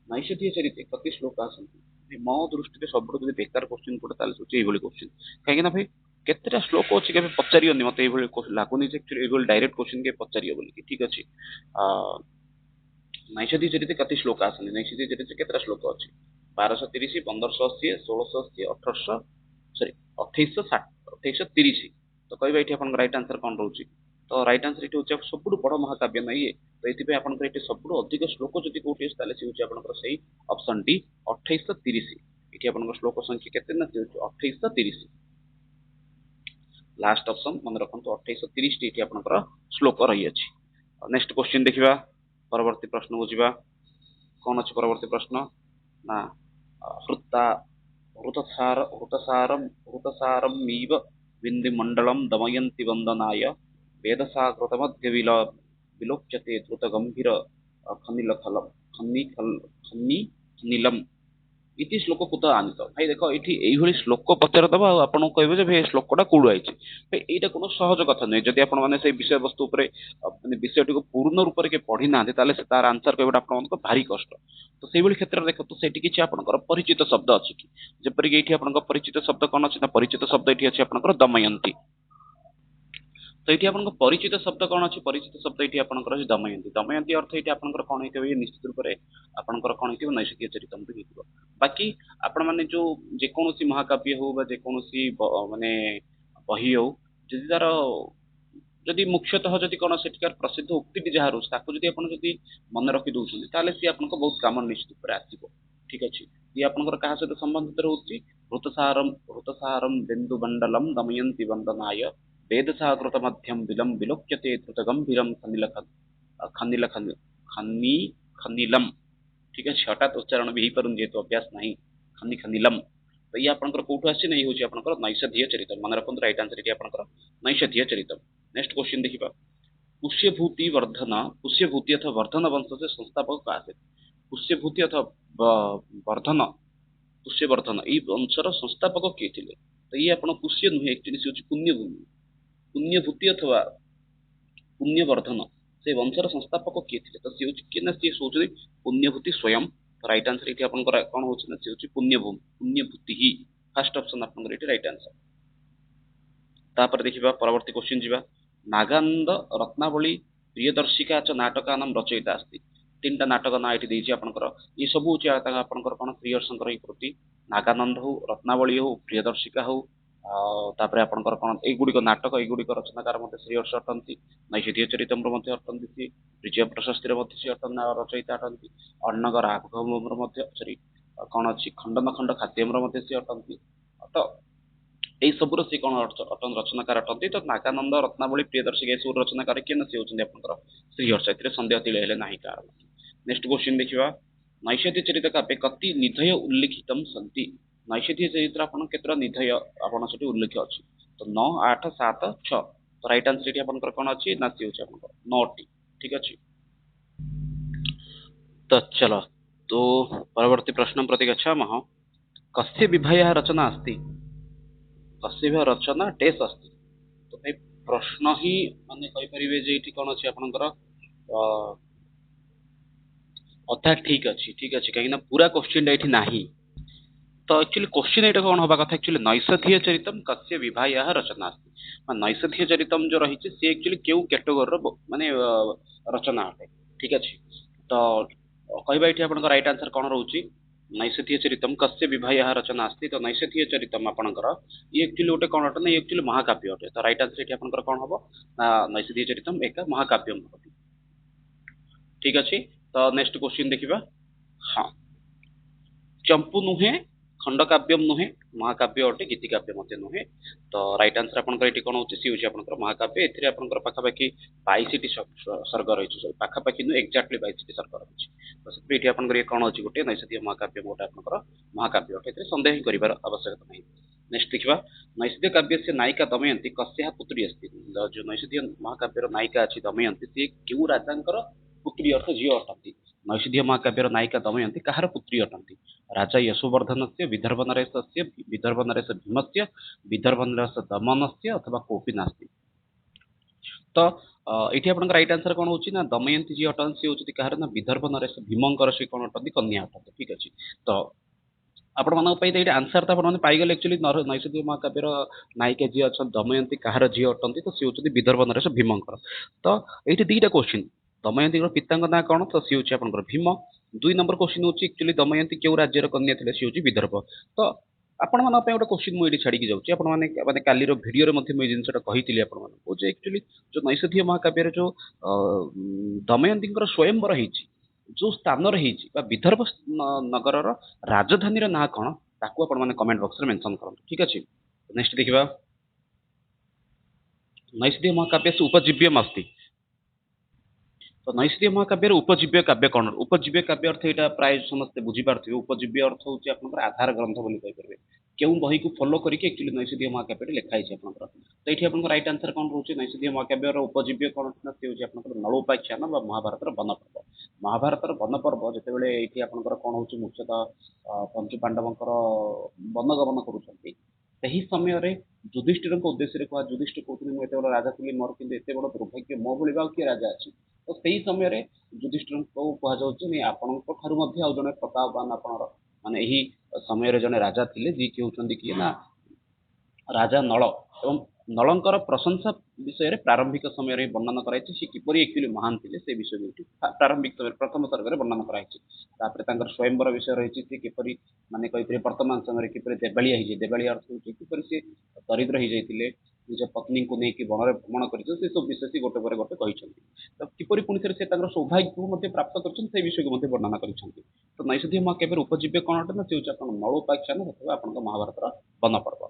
ନୈଷଧୀୟ ଚରିତେ କତି ଶ୍ଲୋକ ଆସନ୍ତି। ମୋ ଦୃଷ୍ଟିରେ ସବୁଠୁ ଯଦି ବେକାର କ୍ୱେଶ୍ଚିନ ଗୋଟେ ତାହେଲେ ହଉଛି ଏଇଭଳି କ୍ୱେଶ୍ଚିନ। କାହିଁକି ନା ଭାଇ କେତେଟା ଶ୍ଲୋକ ଅଛି କେବେ ପଚାରିବନି, ମତେ ଏଇଭଳି ଲାଗୁନି ଯେ ଏଇଭଳି ଡାଇରେକ୍ଟ କ୍ୱେଶ୍ଚିନ କେବେ ପଚାରିବ ବୋଲି। ଠିକ ଅଛି। ନୈଷଧୀୟ ଚରିତେ କତି ଶ୍ଲୋକ ଆସନ୍ତି, ନୈଷଧୀୟ ଚରିତେ କେତେଟା ଶ୍ଲୋକ ଅଛି, 1230, 1580, 1680, 1800, ସରି 2830। ତ କହିବା ଏଠି ଆପଣଙ୍କ ରାଇଟ୍ ଆନ୍ସର କଣ ରହୁଛି। ତ ରାଇଟ୍ ଆନ୍ସର ଏଠି ହଉଛି ସବୁଠୁ ବଡ ମହାକାବ୍ୟ ନା ଇଏ। ତ ଏଥିପାଇଁ ଆପଣଙ୍କର ଏଠି ସବୁଠୁ ଅଧିକ ଶ୍ଲୋକ ଯଦି କୋଉଠି ଅଛି, ତାହେଲେ ସେ ହଉଛି ଆପଣଙ୍କର ସେଇ ଅପସନ ଡି 2830। ଏଠି ଆପଣଙ୍କ ଶ୍ଲୋକ ସଂଖ୍ୟା କେତେ, ନା ସେ ହଉଛି 2830। ଲାଷ୍ଟ ଅପସନ ମନେ ରଖନ୍ତୁ, 2830 ଟି ଏଠି ଆପଣଙ୍କର ଶ୍ଲୋକ ରହିଅଛି। ନେକ୍ସଟ କ୍ୱେଶ୍ଚିନ ଦେଖିବା, ପରବର୍ତ୍ତୀ ପ୍ରଶ୍ନକୁ ଯିବା। କଣ ଅଛି ପରବର୍ତ୍ତୀ ପ୍ରଶ୍ନ, ନା ହୃତସାରମୀବ ବିନ୍ଦିମଣ୍ଡଳମ୍ ଦମୟନ୍ତି ବନ୍ଦନାୟ ବେଦସାଗୃତମଧ୍ୟ ବିଲୋକ୍ୟତେ ଦ୍ରୁତ ଗମ୍ଭୀର ଖନିଲମ୍ ଇତି ଶ୍ଲୋକ କୁତ ଆନିତ। ଭାଇ ଦେଖ ଏଠି ଏଇଭଳି ଶ୍ଲୋକ ପଚାରିଦବା, ଆଉ ଆପଣଙ୍କୁ କହିବେ ଯେ ଭାଇ ଶ୍ଲୋକଟା କୋଉଠୁ ଆଇଛି। ଭାଇ ଏଇଟା কোনো ସହଜ କଥା ନୁହେଁ। ଯଦି ଆପଣ ମାନେ ସେଇ ବିଷୟବସ୍ତୁ ଉପରେ ମାନେ ବିଷୟଟିକୁ ପୂର୍ଣ୍ଣ ରୂପରେ କେବେ ପଢି ନାହାନ୍ତି, ତାହେଲେ ସେ ତାର ଆନ୍ସର କହିବାଟା ଆପଣଙ୍କ ଭାରି କଷ୍ଟ। ତ ସେଇଭଳି କ୍ଷେତ୍ରରେ ଦେଖନ୍ତୁ, ସେଠି କିଛି ଆପଣଙ୍କର ପରିଚିତ ଶବ୍ଦ ଅଛି କି, ଯେପରିକି ଏଇଠି ଆପଣଙ୍କ ପରିଚିତ ଶବ୍ଦ କଣ ଅଛି, ନା ପରିଚିତ ଶବ୍ଦ ଏଠି ଅଛି ଆପଣଙ୍କର ଦମୟନ୍ତୀ। ତ ଏଠି ଆପଣଙ୍କ ପରିଚିତ ଶବ୍ଦ କଣ ଅଛି, ପରିଚିତ ଶବ୍ଦ ଏଠି ଆପଣଙ୍କର ଅଛି ଦମୟନ୍ତୀ। ଦମୟନ୍ତୀ ଅର୍ଥ ଏଠି ଆପଣଙ୍କର କଣ ହେଇଥିବ, ନିଶ୍ଚିତ ରୂପରେ ଆପଣଙ୍କର କଣ ହେଇଥିବ, ନୈଷଧୀୟ ଚରିତମ୍ ବି ହେଇଥିବ। ବାକି ଆପଣ ମାନେ ଯୋଉ ଯେକୌଣସି ମହାକାବ୍ୟ ହଉ ବା ଯେକୌଣସି ମାନେ ବହି ହଉ, ଯଦି ତାର जदि मुख्यतः जदि कौन सेठिकार प्रसिद्ध उक्ति जहाँ रोचे ताको जदि आपण जदि मन रखि दउछन ताले सी आपन को बहुत काम निश्चित रूप आसीबो ठीक अछि ये आपनकर कहा सहित संबंधित रहउची ऋतसारम बिंदु मंडलम दमयंती वंदनाय वेदसाकृत मध्यम विलम विलोक्यते द्रुत गंभीरम खनिल खनि खनि खनिलम ठीक है हठात उच्चारण भी पारुन जेहेतु अभ्यास नहीं खनि खनिलम तो ये आपनकर कोठु आसी नहीं होची आपनकर नैषधीय चरितम मन रखन राइट आंसर ये आपनकर नैषधीय चरितम नेक्स्ट क्वेश्चन देखिबा पुष्यभूति वर्धन पुष्यभूति अथवा वर्धन वंश से संस्थापक का आसे पुष्यभूति अथवा वर्धन पुष्यवर्धन ये वंशर संस्थापक किए थे तो ये आपण पुष्य नुहे एक्चुअली से पुण्यभूमि पुण्यभूति अथवा पुण्यवर्धन से वंशर संस्थापक किए थे तो सी किए ना सी सोचते पुण्यभूति स्वयं राइट आंसर ये आपंकर कौन हो पुण्यभूमि पुण्यभूति ही फास्ट ऑप्शन आपंकर राइट आंसर तापर देखिबा परवर्ती क्वेश्चन जीवा नागानंद रत्नावली प्रियदर्शिका च नाटका नाम रचयिता अस्ति तीन टा नाटक ना एठी देछि आपनकर ये सब होछि आपनकर कोन प्रियदर्शनकर ई कृति नागानंद हो रत्नावली हो प्रियदर्शिका हो तापर आपनकर कोन ए गुडी को नाटक ए गुडी को रचनाकार मते श्रीहर्ष अटंती नैषधीय चरितम्र मते अटंती सी विजय प्रशस्तिर मते सी अटन रचयिता अटंती अन्नगर आगमर मते सॉरी कोन अछि खंडन खंड खाद्यम्र मते सी अटंती तो এই ସବୁର ସେ କଣ ଅଟନ ରଚନାକାର ଅଟନ୍ତି ତ ନାଗାନନ୍ଦ ରତ୍ନାବଳୀ ପ୍ରିୟଦର୍ଶିକା ଏ ସବୁ ରଚନାକାର କିଏ ନା ସେ ହଉଛନ୍ତି ଆପଣଙ୍କର ଶ୍ରୀହର୍ଷ ଏଥିରେ ସନ୍ଦେହ ତିଳେ ହେଲେ ନାହିଁ କାହାର ନେକ୍ସଟ କ୍ୱେଶ୍ଚିନ୍ ଦେଖିବା ନୈଷଧୀୟ ଚରିତ କାବ୍ୟ କତି ନିଧୟ ଉଲ୍ଲିଖିତମ୍ ସନ୍ତି ନୈଷଧୀୟ ଚରିତ୍ର ଆପଣ କେତେଟା ନିଧୟ ଆପଣ ସେଠି ଉଲ୍ଲେଖ ଅଛି ତ 9 8 7 6 ତ ରାଇଟ ଆନ୍ସର ଏଠି ଆପଣଙ୍କର କଣ ଅଛି ନା ସେ ହେଉଛି ଆପଣଙ୍କର 9ଟି ଠିକ ଅଛି ତ ଚलो तो परवर्ती प्रश्न प्रति गच्छामः कस्य विभयः रचना अस्ति कस्य रचना टेस अस्ति तो भाई प्रश्न ही माने कहि परिबे जे इठी कोन अछि आपनकर अथा ठीक अछि काहे ना पूरा क्वेश्चन एठी नाही तो एक्चुअली क्वेश्चन एटा कोन होबा कथा एक्चुअली नैषधीय चरितम कस्य विभायः रचना अस्ति नैषधीय चरितम जो रही से एक्चुअली केउ कैटेगरी रो माने रचना अटे ठीक अछि तो कहबा एठी आपनकर राइट आंसर कोन रहउची नैषधीय चरितम कस्य विभायः रचना अस्ति तो नैषधीय चरितम आपनकर ये एक्चुअली गोटे कोन अटे ना एक्चुअली महाकाव्य अटे तो राइट आंसर एठी आपनकर कोन हबो ना नैषधीय चरितम एक महाकाव्यम होती ठीक अछि तो नेक्स्ट क्वेश्चन देखिबा हां चंपू नुहे खंडकाव्यम नुहे महाकाव्य अटे गीतिकाव्य मते नुहे तो राइट आंसर आपनकर एठी कोन होची सी होची आपनकर महाकाव्य एथिरे आपनकर पाखापाखि 22 टी सर्ग रहिछि पाखापाखि नु एक्जेक्टली 22 टी सर्ग रहिछि तो से एठी आपनकर ये कोन होची गोटे नैषधीय महाकाव्य गोटे आपनकर महाकाव्य अटे एथिरे संदेह ही करिवार आवश्यकता नहीं नेक्स्ट देखिबा नैषधीय काव्य से नायिका दमयंती कस्याः पुत्री अस्ति जो नैषधीय महाकाव्यर नायिका अछि दमयंती से केउ राजांकर पुत्री अर्थ झियो अटंती नैषधीय महाकाव्यर नायिका दमयंती कहार पुत्री अटंती राजा यशोवर्धनस्य विदर्भ नरेशस्य विदर्भ नरेश भीमस्य विदर्भ नरेश दमनस्य अथवा कोपी नास्ति तो एठी आपन राइट आंसर कोन होची ना दमयंती जी अटंती होची कहार ना विदर्भ नरेश भीमंकर से कोन अटंती कन्या अटंती ठीक अछि तो आपण मन पई एठी आंसर त आपण पाई गेल एक्चुअली नैषधीय महाकाव्यर नायिका जी अछन दमयंती कहार जी अटंती तो सी होची विदर्भ नरेश भीमंकर तो एठी दुईटा क्वेश्चन दमयंती पिता ना कौन तो सी हूँ आप भीम 2 नंबर क्वेश्चन हूँ एक्चुअली दमयंती क्यों राज्यर कन्या थे सी हूँ विदर्भ तो आपण मान गोटे क्वेश्चन मुझे छाड़ी जाऊँगी आपने कालीर भिडियो मुझे जिनसा कही आपको एक्चुअली जो नैषधीय महाकाव्य जो दमयंती स्वयंवर होती जो स्थान रही विदर्भ नगर राजधानी ना कौन ताकू आप कमेंट बॉक्स में मेंशन करूँ ठीक अच्छे नेक्स्ट देखा नैषधीय महाकाव्य से उपजीव्यम अस्ति तो नैषधीय महाकाव्य उपजीव्य काव्य कौन उपजीव्य काव्य अर्थ यहाँ प्राय समस्त बुझीपारे उपजीव्य अर्थ हूँ आप आधार ग्रंथ बोली कहीपर क्यों बही को फॉलो करके एक्चुअली नैषधीय महाकाव्य लिखाई आपंकर तो ये आप राइट आंसर कौन रोचे नैषधीय महाकाव्य उपजीव्य कौन सी हूँ आप नलोपाख्यान महाभारत वन पर्व महाभारत वन पर्व जिते ये आपंकर कौन हो मुख्यतः पंचु पांडवंकर वनगमन करुँच ସେହି ସମୟରେ ଯୁଧିଷ୍ଠିରଙ୍କ ଉଦ୍ଦେଶ୍ୟରେ କୁହା ଯୁଧିଷ୍ଠିର କହୁଥିଲେ ମୁଁ ଏତେ ବଡ଼ ରାଜା ଥିଲି ମୋର କିନ୍ତୁ ଏତେ ବଡ଼ ଦୁର୍ଭାଗ୍ୟ ମୋ ଭଳି ଆଉ କିଏ ରାଜା ଅଛି ତ ସେହି ସମୟରେ ଯୁଧିଷ୍ଠିରଙ୍କୁ କୁହାଯାଉଛି ଆପଣଙ୍କ ଠାରୁ ମଧ୍ୟ ଆଉ ଜଣେ ପ୍ରତାପବାନ ଆପଣର ମାନେ ଏହି ସମୟରେ ଜଣେ ରାଜା ଥିଲେ ଯିଏକି ହେଉଛନ୍ତି କିଏ ନା ରାଜା ନଳ ଏବଂ ନଳଙ୍କର ପ୍ରଶଂସା ବିଷୟରେ ପ୍ରାରମ୍ଭିକ ସମୟରେ ବର୍ଣ୍ଣନା କରାଯାଇଛି ସେ କିପରି ଆକ୍ଚୁଆଲି ମହାନ ଥିଲେ ସେ ବିଷୟ ପ୍ରାରମ୍ଭିକ ସମୟରେ ପ୍ରଥମ ସର୍ଗରେ ବର୍ଣ୍ଣନା କରାଯାଇଛି ତାପରେ ତାଙ୍କର ସ୍ୱୟଂବର ବିଷୟ ରହିଛି ସେ କିପରି ମାନେ କହିଥିଲେ ବର୍ତ୍ତମାନ ସମୟରେ କିପରି ଦେବାଳିଆ ହେଇଯାଏ ଦେବାଳିଆ ଅର୍ଥ ହେଉଛି କିପରି ସେ ଦରିଦ୍ର ହେଇଯାଇଥିଲେ ନିଜ ପତ୍ନୀଙ୍କୁ ନେଇକି ବଣରେ ଭ୍ରମଣ କରିଛନ୍ତି ସେ ସବୁ ବିଷୟ ସେ ଗୋଟେ ପରେ ଗୋଟେ କହିଛନ୍ତି। ତ କିପରି ପୁଣି ଥରେ ସେ ତାଙ୍କର ସୌଭାଗ୍ୟକୁ ମଧ୍ୟ ପ୍ରାପ୍ତ କରିଛନ୍ତି ସେଇ ବିଷୟକୁ ମଧ୍ୟ ବର୍ଣ୍ଣନା କରିଛନ୍ତି। ତ ନୈଷଧୀୟ ମହାକାବ୍ୟର ଉପଜୀବ୍ୟ କଣ ଅଟେ ନା ସେ ହେଉଛି ଆପଣଙ୍କ ନଳୋପାଖ୍ୟାନ ଅଥବା ଆପଣଙ୍କ ମହାଭାରତର ବନ ପର୍ବ।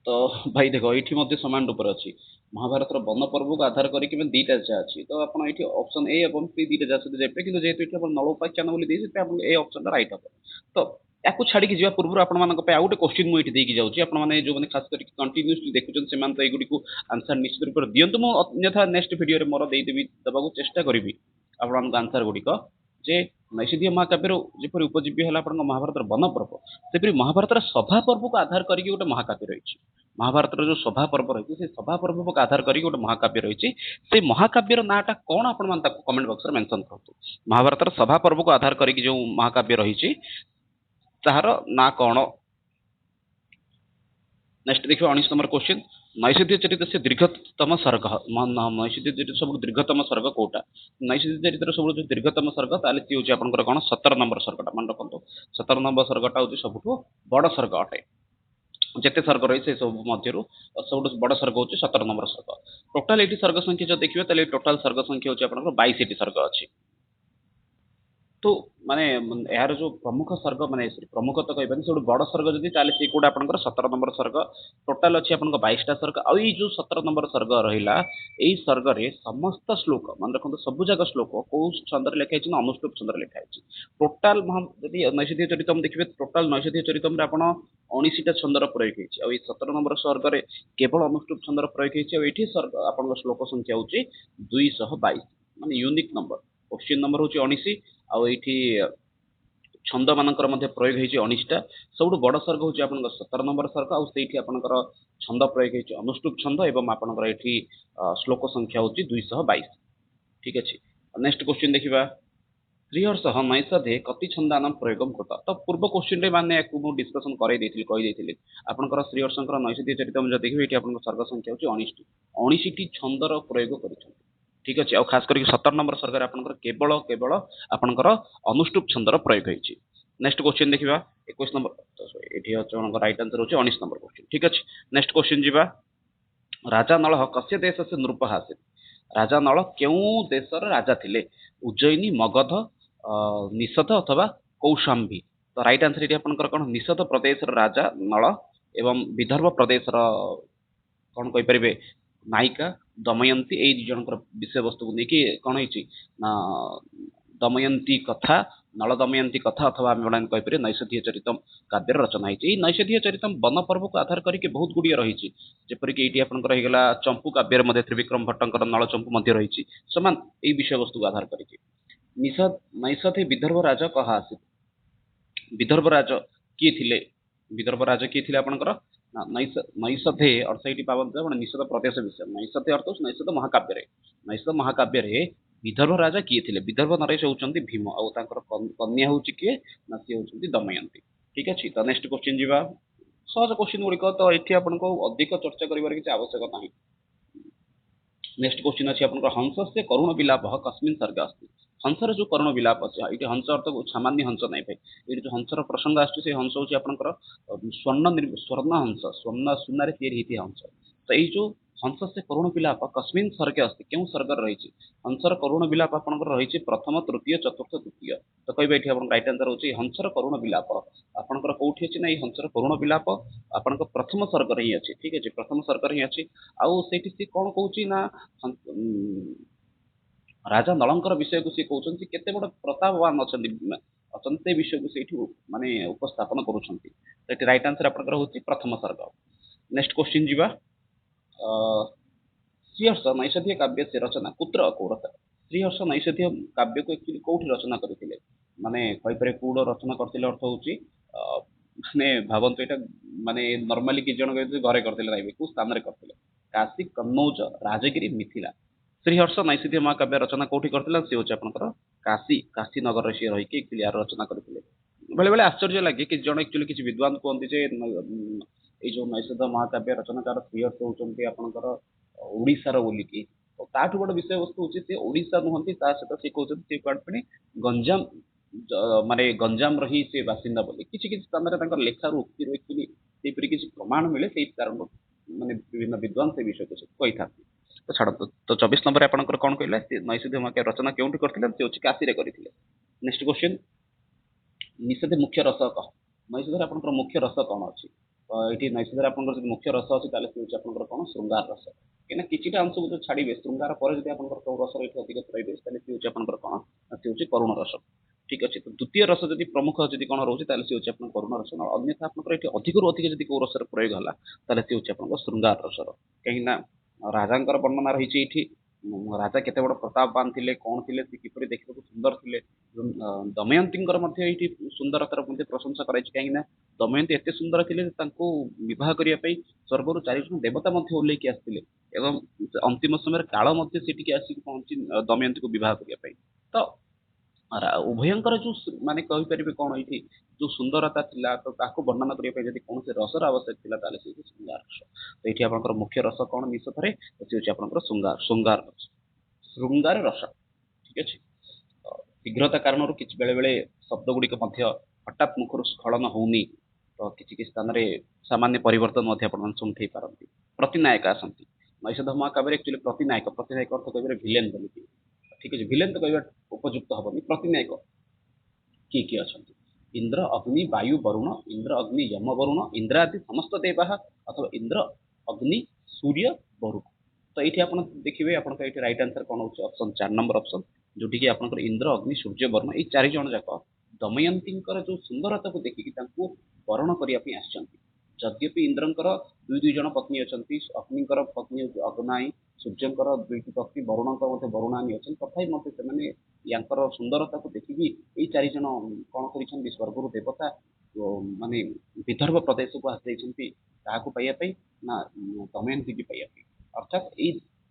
ତ ଭାଇ ଦେଖ ଏଇଠି ମଧ୍ୟ ସମାନ ରୂପରେ ଅଛି। ମହାଭାରତର ବନ ପର୍ବକୁ ଆଧାର କରିକି ଦିଟା ଯାହା ଅଛି ତ ଆପଣ ଏଇଠି ଅପସନ ଏ ଏବଂ ସି ଦିଟା ଯାହା ସହିତ ଯାଇପାରିବେ, କିନ୍ତୁ ଯେହେତୁ ଏଠି ଆପଣ ନଳୋପାଖ୍ୟାନ ବୋଲି ଦେଇଛି ସେଥିପାଇଁ ଆପଣଙ୍କୁ ଏ ଅପସନଟା ରାଇଟ୍ ହବ। ତ ୟାକୁ ଛାଡ଼ିକି ଯିବା ପୂର୍ବରୁ ଆପଣମାନଙ୍କ ପାଇଁ ଆଉ ଗୋଟେ କୋଶ୍ଚିନ୍ ମୁଁ ଏଠି ଦେଇକି ଯାଉଛି। ଆପଣମାନେ ଯୋଉମାନେ ଖାସ କରିକି କଣ୍ଟିନ୍ୟୁସଲି ଦେଖୁଛନ୍ତି ସେମାନେ ତ ଏଇଗୁଡ଼ିକୁ ଆନ୍ସର ନିଶ୍ଚିତ ରୂପରେ ଦିଅନ୍ତୁ। ମୁଁ ଅନ୍ୟଥା ନେକ୍ସଟ ଭିଡ଼ିଓରେ ମୋର ଦେଇଦେବି, ଦେବାକୁ ଚେଷ୍ଟା କରିବି ଆପଣମାନଙ୍କ ଆନ୍ସର ଗୁଡ଼ିକ। ଯେ ନୈଷଧୀୟ ମହାକାବ୍ୟର ଯେପରି ଉପଜୀବ୍ୟ ହେଲା ଆପଣଙ୍କ ମହାଭାରତର ବନ ପର୍ବ, ସେପରି ମହାଭାରତର ସଭା ପର୍ବକୁ ଆଧାର କରିକି ଗୋଟେ ମହାକାବ୍ୟ ରହିଛି। ମହାଭାରତର ଯୋଉ ସଭା ପର୍ବ ରହିଛି ସେ ସଭା ପର୍ବକୁ ଆଧାର କରିକି ଗୋଟେ ମହାକାବ୍ୟ ରହିଛି। ସେ ମହାକାବ୍ୟର ନାଁଟା କଣ ଆପଣମାନେ ତାକୁ କମେଣ୍ଟ ବକ୍ସରେ ମେନସନ କରନ୍ତୁ। ମହାଭାରତର ସଭା ପର୍ବକୁ ଆଧାର କରିକି ଯୋଉ ମହାକାବ୍ୟ ରହିଛି ତାହାର ନାଁ କଣ? ନେକ୍ସଟ ଦେଖିବା 19 ନମ୍ବର କ୍ୱେଶ୍ଚିନ୍। ନୈଷଧୀୟ ଚରିତ ସେ ଦୀର୍ଘତମ ସର୍ଗ। ନୈଷଧୀୟ ଚରିତ ସବୁଠୁ ଦୀର୍ଘତମ ସର୍ଗ କୋଉଟା? ନୈଷଧୀୟ ଚରିତର ସବୁଠୁ ଯୋଉ ଦୀର୍ଘତମ ସର୍ଗ ତାହେଲେ ସିଏ ହେଉଛି ଆପଣଙ୍କର କଣ 17 ନମ୍ବର ସର୍ଗଟା। ମନେ ରଖନ୍ତୁ 17 ନମ୍ବର ସର୍ଗଟା ହେଉଛି ସବୁଠୁ ବଡ ସର୍ଗ ଅଟେ। ଯେତେ ସର୍ଗ ରହିଛି ସେ ସବୁ ମଧ୍ୟରୁ ସବୁଠୁ ବଡ ସର୍ଗ ହେଉଛି 17 ନମ୍ବର ସର୍ଗ। ଟୋଟାଲ ଏଠି ସର୍ଗ ସଂଖ୍ୟା ଯଦି ଦେଖିବେ ତାହେଲେ ଟୋଟାଲ ସର୍ଗ ସଂଖ୍ୟା ହେଉଛି ଆପଣଙ୍କର 22ଟି ସର୍ଗ ଅଛି। ତ ମାନେ ଏହାର ଯୋଉ ପ୍ରମୁଖ ସର୍ଗ ମାନେ ପ୍ରମୁଖ ତ କହିବାନି, ସବୁଠୁ ବଡ ସର୍ଗ ଯଦି ତାହେଲେ ସେ କୋଉଟା ଆପଣଙ୍କର 17 ନମ୍ବର ସର୍ଗ। ଟୋଟାଲ ଅଛି ଆପଣଙ୍କ 22ଟା ସର୍ଗ। ଆଉ ଏଇ ଯୋଉ 17 ନମ୍ବର ସର୍ଗ ରହିଲା ଏଇ ସର୍ଗରେ ସମସ୍ତ ଶ୍ଲୋକ ମନେ ରଖନ୍ତୁ ସବୁ ଯାକ ଶ୍ଲୋକ କୋଉ ଛନ୍ଦରେ ଲେଖା ହେଇଛି ନା ଅନୁଷ୍ଠୁପ ଛନ୍ଦରେ ଲେଖା ହେଇଛି। ଟୋଟାଲ ଯଦି ନୈଷଧୀୟ ଚରିତମ ଦେଖିବେ ଟୋଟାଲ ନୈଷଧୀୟ ଚରିତମରେ ଆପଣ 19ଟା ଛନ୍ଦର ପ୍ରୟୋଗ ହେଇଛି। ଆଉ ଏଇ 17 ନମ୍ବର ସର୍ଗରେ କେବଳ ଅନୁଷ୍ଠୁପ ଛନ୍ଦର ପ୍ରୟୋଗ ହେଇଛି। ଆଉ ଏଠି ସର୍ଗ ଆପଣଙ୍କ ଶ୍ଲୋକ ସଂଖ୍ୟା ହେଉଛି 222 ମାନେ ୟୁନିକ୍ ନମ୍ବର। କୋଶ୍ଚିନ୍ ନମ୍ବର ହେଉଛି 19 ଆଉ ଏଇଠି ଛନ୍ଦ ମାନଙ୍କର ମଧ୍ୟ ପ୍ରୟୋଗ ହେଇଛି 19ଟା। ସବୁଠୁ ବଡ ସର୍ଗ ହେଉଛି ଆପଣଙ୍କ 17 ନମ୍ବର ସର୍ଗ ଆଉ ସେଇଠି ଆପଣଙ୍କର ଛନ୍ଦ ପ୍ରୟୋଗ ହେଇଛି ଅନୁଷ୍ଠୁପ ଛନ୍ଦ ଏବଂ ଆପଣଙ୍କର ଏଠି ଶ୍ଲୋକ ସଂଖ୍ୟା ହେଉଛି 222। ଠିକ ଅଛି। ନେକ୍ସଟ କ୍ୱେଶ୍ଚିନ୍ ଦେଖିବା। ଶ୍ରୀହର୍ଷଃ ନୈଷଧେ କତି ଛନ୍ଦାନାଂ ପ୍ରୟୋଗଂ କୃତ। ତ ପୂର୍ବ କ୍ୱେଶ୍ଚିନରେ ମାନେ ୟାକୁ ମୁଁ ଡିସ୍କସନ କରାଇ ଦେଇଥିଲି, କହିଦେଇଥିଲି ଆପଣଙ୍କର ଶ୍ରୀହର୍ଷଙ୍କର ନୈଷଧୀୟ ଚରିତମ ଯଦି ଦେଖିବେ ଏଠି ଆପଣଙ୍କ ସର୍ଗ ସଂଖ୍ୟା ହେଉଛି 19ଟି। 19ଟି ଛନ୍ଦର ପ୍ରୟୋଗ କରିଛନ୍ତି। ଠିକ ଅଛି। ଆଉ ଖାସ କରିକି 17 ନମ୍ବର ସର୍ଗରେ ଆପଣଙ୍କର କେବଳ କେବଳ ଆପଣଙ୍କର ଅନୁଷ୍ଠୁପ ଛନ୍ଦର ପ୍ରୟୋଗ ହେଇଛି। ନେକ୍ସଟ କ୍ୱେଶ୍ଚିନ୍ ଦେଖିବା 21 ନମ୍ବର। ଏଠି ଆପଣଙ୍କ ରାଇଟ୍ ଆନ୍ସର ହେଉଛି 19 ନମ୍ବର କ୍ୱେଶ୍ଚିନ୍। ଠିକ ଅଛି। ନେକ୍ସଟ କ୍ୱେଶ୍ଚିନ୍ ଯିବା। ରାଜା ନଳ କସ୍ୟ ଦେଶସ୍ୟ ନୃପଃ ଆସୀତ୍। ରାଜା ନଳ କେଉଁ ଦେଶର ରାଜା ଥିଲେ? ଉଜ୍ଜୟିନୀ, ମଗଧ, ନିଷଧ ଅଥବା କୌଶାମ୍ବୀ। ତ ରାଇଟ୍ ଆନ୍ସର ଏଠି ଆପଣଙ୍କର କଣ? ନିଷଧ ପ୍ରଦେଶର ରାଜା ନଳ ଏବଂ ବିଦର୍ଭ ପ୍ରଦେଶର କଣ କହିପାରିବେ ନାୟିକା ଦମୟନ୍ତୀ। ଏଇ ଦି ଜଣଙ୍କର ବିଷୟବସ୍ତୁକୁ ନେଇକି କଣ ହେଇଛି ନା ଦମୟନ୍ତୀ କଥା, ନଳ ଦମୟନ୍ତୀ କଥା ଅଥବା ଆମେ ମାନେ କହିପାରିବେ ନୈଷଧୀୟ ଚରିତମ କାବ୍ୟର ରଚନା ହେଇଛି। ଏଇ ନୈଷଧୀୟ ଚରିତମ ବନ ପର୍ବକୁ ଆଧାର କରିକି ବହୁତ ଗୁଡ଼ିଏ ରହିଛି। ଯେପରିକି ଏଇଠି ଆପଣଙ୍କର ହେଇଗଲା ଚମ୍ପୁ କାବ୍ୟରେ ମଧ୍ୟ ତ୍ରିବିକ୍ରମ ଭଟ୍ଟଙ୍କର ନଳଚମ୍ପୁ ମଧ୍ୟ ରହିଛି ସମାନ ଏଇ ବିଷୟବସ୍ତୁକୁ ଆଧାର କରିକି। ନୈଷଧେ ବିଦର୍ଭ ରାଜ କହା ଆସି। ବିଦର୍ଭ ରାଜ କିଏ ଥିଲେ? ବିଦର୍ଭ ରାଜ କିଏ ଥିଲେ ଆପଣଙ୍କର? ନୈଷଧେ ଅର୍ଥ ଏଇଠି ପାବନ୍ତି ଆପଣ ନିଷଧ ପ୍ରଦେଶ ବିଷୟ। ନୈଷଧେ ଅର୍ଥ ନୈଷଧ ମହାକାବ୍ୟରେ। ନୈଷଧ ମହାକାବ୍ୟରେ ବିଦର୍ଭ ରାଜା କିଏ ଥିଲେ? ବିଦର୍ଭ ନରେଶ ହେଉଛନ୍ତି ଭୀମ ଆଉ ତାଙ୍କର କନ୍ୟା ହଉଛି କିଏ ନା ସିଏ ହଉଛନ୍ତି ଦମୟନ୍ତୀ। ଠିକ ଅଛି। ତ ନେକ୍ସଟ କ୍ୱେଶ୍ଚିନ୍ ଯିବା। ସହଜ କ୍ୱେଶ୍ଚିନ୍ ଗୁଡ଼ିକ ତ ଏଠି ଆପଣଙ୍କୁ ଅଧିକ ଚର୍ଚ୍ଚା କରିବାର କିଛି ଆବଶ୍ୟକ ନାହିଁ। ନେକ୍ସଟ କ୍ୱେଶ୍ଚିନ୍ ଅଛି ଆପଣଙ୍କର ହଂସସ୍ୟ କରୁଣ ବିଲାପ କସ୍ମିନ୍ ସର୍ଗ अस्ति। ହଂସର ଯୋଉ କରୁଣ ବିଲାପ ଅଛି ଏଠି ହଂସ ଅର୍ଥ ସାମାନ୍ୟ ହଂସ ନାହିଁ ଭାଇ। ଏଠି ଯୋଉ ହଂସର ପ୍ରସଙ୍ଗ ଆସୁଛି ସେ ହଂସ ହଉଛି ଆପଣଙ୍କର ସ୍ୱର୍ଣ୍ଣ ହଂସ, ସ୍ୱର୍ଣ୍ଣ ସୁନାରେ ତିଆରି ହେଇଥିବା ହଂସ। ତ ଏଇ ଯୋଉ ହଂସସ୍ୟ କରୁଣ ବିଲାପ କସ୍ମିନ୍ ସର୍ଗେ अस्ति କେଉଁ ସର୍ଗରେ ରହିଛି? ହଂସର କରୁଣ ବିଲାପ ଆପଣଙ୍କର ରହିଛି ପ୍ରଥମ, ତୃତୀୟ, ଚତୁର୍ଥ, ଦ୍ୱିତୀୟ। ତ କହିବେ ଏଠି ଆପଣଙ୍କ ରାଇଟ୍ ଆନ୍ସର ହଉଛି ହଂସର କରୁଣ ବିଲାପ ଆପଣଙ୍କର କୋଉଠି ଅଛି ନା ଏଇ ହଂସର କରୁଣ ବିଲାପ ଆପଣଙ୍କ ପ୍ରଥମ ସର୍ଗରେ ହିଁ ଅଛି। ଠିକ ଅଛି। ପ୍ରଥମ ସର୍ଗରେ ହିଁ ଅଛି। ଆଉ ସେଇଠି ସେ କଣ କହୁଛି ନା ରାଜା ନଳଙ୍କର ବିଷୟକୁ ସେ କହୁଛନ୍ତି କେତେ ବଡ ପ୍ରତାପବାନ ଅଛନ୍ତି ଅଛନ୍ତି ସେ ବିଷୟକୁ ସେଇଠି ମାନେ ଉପସ୍ଥାପନ କରୁଛନ୍ତି। ସେଠି ରାଇଟ୍ ଆନ୍ସର ଆପଣଙ୍କର ହଉଛି ପ୍ରଥମ ସର୍ଗ। ନେକ୍ସଟ କ୍ୱେଶ୍ଚିନ୍ ଯିବା। ଶ୍ରୀହର୍ଷ ନୈଷଧୀୟ କାବ୍ୟ ସେ ରଚନା କୁତ୍ର କୌରଥ। ଶ୍ରୀହର୍ଷ ନୈଷଧୀୟ କାବ୍ୟକୁ ଆକ୍ଚୁଆଲି କୋଉଠି ରଚନା କରିଥିଲେ? ମାନେ କହିପାରିବେ କୋଉଠି ରଚନା କରିଥିଲେ ଅର୍ଥ ହଉଛି ମାନେ ଭାବନ୍ତୁ ଏଇଟା ମାନେ ନର୍ମାଲି କିଛି ଜଣ କହିଥିଲେ ଘରେ କରିଥିଲେ ନାହିଁ, କୋଉ ସ୍ଥାନରେ କରିଥିଲେ? କାଶୀ, କନୌଜ, ରାଜଗିରି, ମିଥିଳା। ଶ୍ରୀହର୍ଷ ନୈଷଧୀୟ ମହାକାବ୍ୟ ରଚନା କୋଉଠି କରିଥିଲା? ସେ ହଉଛି ଆପଣଙ୍କର କାଶୀ ନଗରରେ ସିଏ ରହିକି ୟାର ରଚନା କରିଥିଲେ। ବେଳେ ବେଳେ ଆଶ୍ଚର୍ଯ୍ୟ ଲାଗେ କିଛି ଜଣ ଆକ୍ଚୁଆଲି କିଛି ବିଦ୍ୱାନ କୁହନ୍ତି ଯେ ଏଇ ଯୋଉ ନୈଷଧ ମହାକାବ୍ୟ ରଚନାକାର ଶ୍ରୀହର୍ଷ ହଉଛନ୍ତି ଆପଣଙ୍କର ଓଡିଶାର ବୋଲିକି। ତାଠୁ ବଡ ବିଷୟବସ୍ତୁ ହଉଛି ସେ ଓଡିଶା ନୁହନ୍ତି, ତା ସହିତ ସେ କହୁଛନ୍ତି ସେ କୁଆଡେ ପୁଣି ଗଞ୍ଜାମ ମାନେ ଗଞ୍ଜାମର ହିଁ ସେ ବାସିନ୍ଦା ବୋଲି। କିଛି କିଛି ସ୍ଥାନରେ ତାଙ୍କର ଲେଖାରୁ ଉକ୍ତିରୁ ଆକ୍ଚୁଆଲି ସେଇପରି କିଛି ପ୍ରମାଣ ମିଳେ ସେଇ କାରଣରୁ ମାନେ ବିଭିନ୍ନ ବିଦ୍ୱାନ ସେ ବିଷୟକୁ ସବୁ କହିଥାନ୍ତି। ତ ଛାଡ଼ନ୍ତୁ। ତ 24 ନମ୍ବରରେ ଆପଣଙ୍କର କଣ କହିଲେ ନୈଷଧୀୟ ମହାକାବ୍ୟ ରଚନା କେଉଁଠି କରିଥିଲେ? ସେ ହେଉଛି କାଶୀରେ କରିଥିଲେ। ନେକ୍ସଟ କ୍ୱେଶ୍ଚିନ୍, ନିଷେଧ ମୁଖ୍ୟ ରସ କହ। ନୈଷଧରେ ଆପଣଙ୍କର ମୁଖ୍ୟ ରସ କଣ ଅଛି? ତ ଏଇଠି ନୈଷଧରେ ଆପଣଙ୍କର ଯଦି ମୁଖ୍ୟ ରସ ଅଛି ତାହେଲେ ସେ ହେଉଛି ଆପଣଙ୍କର କଣ? ଶୃଙ୍ଗାର ରସ। କାହିଁକିନା କିଛିଟା ଅଂଶକୁ ଯଦି ଛାଡ଼ିବେ, ଶୃଙ୍ଗାର ପରେ ଯଦି ଆପଣଙ୍କର କୋଉ ରସର ଏଠି ଅଧିକ ରହିବେ ତାହେଲେ ସେ ହେଉଛି ଆପଣଙ୍କର କଣ? ସେ ହେଉଛି କରୁଣ ରସ। ଠିକ ଅଛି। ତ ଦ୍ୱିତୀୟ ରସ ଯଦି ପ୍ରମୁଖ ଯଦି କଣ ରହୁଛି ତାହେଲେ ସେ ହେଉଛି ଆପଣଙ୍କ କରୁଣ ରସ। ଅନ୍ୟଥା ଆପଣଙ୍କର ଏଠି ଅଧିକରୁ ଅଧିକ ଯଦି କୋଉ ରସର ପ୍ରୟୋଗ ହେଲା ତାହେଲେ ସେ ହେଉଛି ଆପଣଙ୍କ ଶୃଙ୍ଗାର ରସର। କାହିଁକିନା ରାଜାଙ୍କର ବର୍ଣ୍ଣନା ରହିଛି ଏଇଠି। ରାଜା କେତେ ବଡ ପ୍ରତାପବାନ ଥିଲେ, କଣ ଥିଲେ, ସେ କିପରି ଦେଖିବାକୁ ସୁନ୍ଦର ଥିଲେ। ଦମୟନ୍ତୀଙ୍କର ମଧ୍ୟ ଏଇଠି ସୁନ୍ଦରତାର ମଧ୍ୟ ପ୍ରଶଂସା କରାଯାଇଛି। କାହିଁକି ନା ଦମୟନ୍ତୀ ଏତେ ସୁନ୍ଦର ଥିଲେ ଯେ ତାଙ୍କୁ ବିବାହ କରିବା ପାଇଁ ସ୍ୱର୍ଗରୁ 4 ଜଣ ଦେବତା ମଧ୍ୟ ଓହ୍ଲେଇକି ଆସିଥିଲେ ଏବଂ ଅନ୍ତିମ ସମୟରେ କାଳ ମଧ୍ୟ ସେଠିକି ଆସିକି ପହଞ୍ଚି ଦମୟନ୍ତୀକୁ ବିବାହ କରିବା ପାଇଁ। ତ ଉଭୟଙ୍କର ଯୋଉ ମାନେ କହିପାରିବେ କଣ ଏଇଠି ଯୋଉ ସୁନ୍ଦରତା ଥିଲା, ତ ତାକୁ ବର୍ଣ୍ଣନା କରିବା ପାଇଁ ଯଦି କୌଣସି ରସର ଆବଶ୍ୟକ ଥିଲା ତାହେଲେ ସେ ହେଉଛି ଶୃଙ୍ଗାର ରସ। ତ ଏଇଠି ଆପଣଙ୍କର ମୁଖ୍ୟ ରସ କଣ ନିଷଧରେ? ସେ ହେଉଛି ଆପଣଙ୍କର ଶୃଙ୍ଗାର ରସ। ଶୃଙ୍ଗାର ରସ। ଠିକ ଅଛି। ଶୀଘ୍ରତା କାରଣରୁ କିଛି ବେଳେ ବେଳେ ଶବ୍ଦ ଗୁଡିକ ମଧ୍ୟ ହଠାତ୍ ମୁଖରୁ ସ୍ଖଳନ ହଉନି, ତ କିଛି କିଛି ସ୍ଥାନରେ ସାମାନ୍ୟ ପରିବର୍ତ୍ତନ ମଧ୍ୟ ଆପଣମାନେ ଶୁଣିଥାଇ ପାରନ୍ତି। ପ୍ରତିନାୟକ ଆସନ୍ତି ନୈଷଧ ମହାକାବ୍ୟରେ। ଆକ୍ଚୁଆଲି ପ୍ରତିନାୟକ ଅର୍ଥ କହିବେ ଭିଲେନ ବୋଲିକି। ଠିକ ଅଛି, ଭିଲେନ ତ କହିବା ଉପଯୁକ୍ତ ହବନି। ପ୍ରତିନାୟକ କିଏ କିଏ ଅଛନ୍ତି? ଇନ୍ଦ୍ର, ଅଗ୍ନି, ବାୟୁ, ବରୁଣ। ଇନ୍ଦ୍ର, ଅଗ୍ନି, ଯମ, ବରୁଣ। ଇନ୍ଦ୍ରାଦି ସମସ୍ତ ଦେବାଃ ଅଥବା ଇନ୍ଦ୍ର, ଅଗ୍ନି, ସୂର୍ଯ୍ୟ, ବରୁଣ। ତ ଏଇଠି ଆପଣ ଦେଖିବେ ଆପଣଙ୍କର ଏଇଠି ରାଇଟ୍ ଆନ୍ସର କଣ ହଉଛି? ଅପସନ 4 ନମ୍ବର ଅପସନ, ଯୋଉଠିକି ଆପଣଙ୍କର ଇନ୍ଦ୍ର, ଅଗ୍ନି, ସୂର୍ଯ୍ୟ, ବରୁଣ ଏଇ 4 ଜଣ ଯାକ ଦମୟନ୍ତୀଙ୍କର ଯୋଉ ସୁନ୍ଦରତାକୁ ଦେଖିକି ତାଙ୍କୁ ବରଣ କରିବା ପାଇଁ ଆସିଛନ୍ତି। ଯଦ୍ୟପି ଇନ୍ଦ୍ରଙ୍କର ଦୁଇ ଜଣ ପତ୍ନୀ ଅଛନ୍ତି, ଅଗ୍ନିଙ୍କର ପତ୍ନୀ ହେଉଛି ଅଗ୍ନାଇ, ସୂର୍ଯ୍ୟଙ୍କର 2ଟି ପତ୍ନୀ, ବରୁଣଙ୍କର ମଧ୍ୟ ବରୁଣାନୀ ଅଛନ୍ତି, ତଥାପି ମଧ୍ୟ ସେମାନେ ୟାଙ୍କର ସୁନ୍ଦରତାକୁ ଦେଖିକି ଏଇ 4 ଜଣ କଣ କରିଛନ୍ତି? ସ୍ୱର୍ଗରୁ ଦେବତା ମାନେ ବିଦର୍ଭ ପ୍ରଦେଶକୁ ଆସିଯାଇଛନ୍ତି କାହାକୁ ପାଇବା ପାଇଁ? ନା ଦମୟନ୍ତୀକି ପାଇବା ପାଇଁ। ଅର୍ଥାତ୍ ଏଇ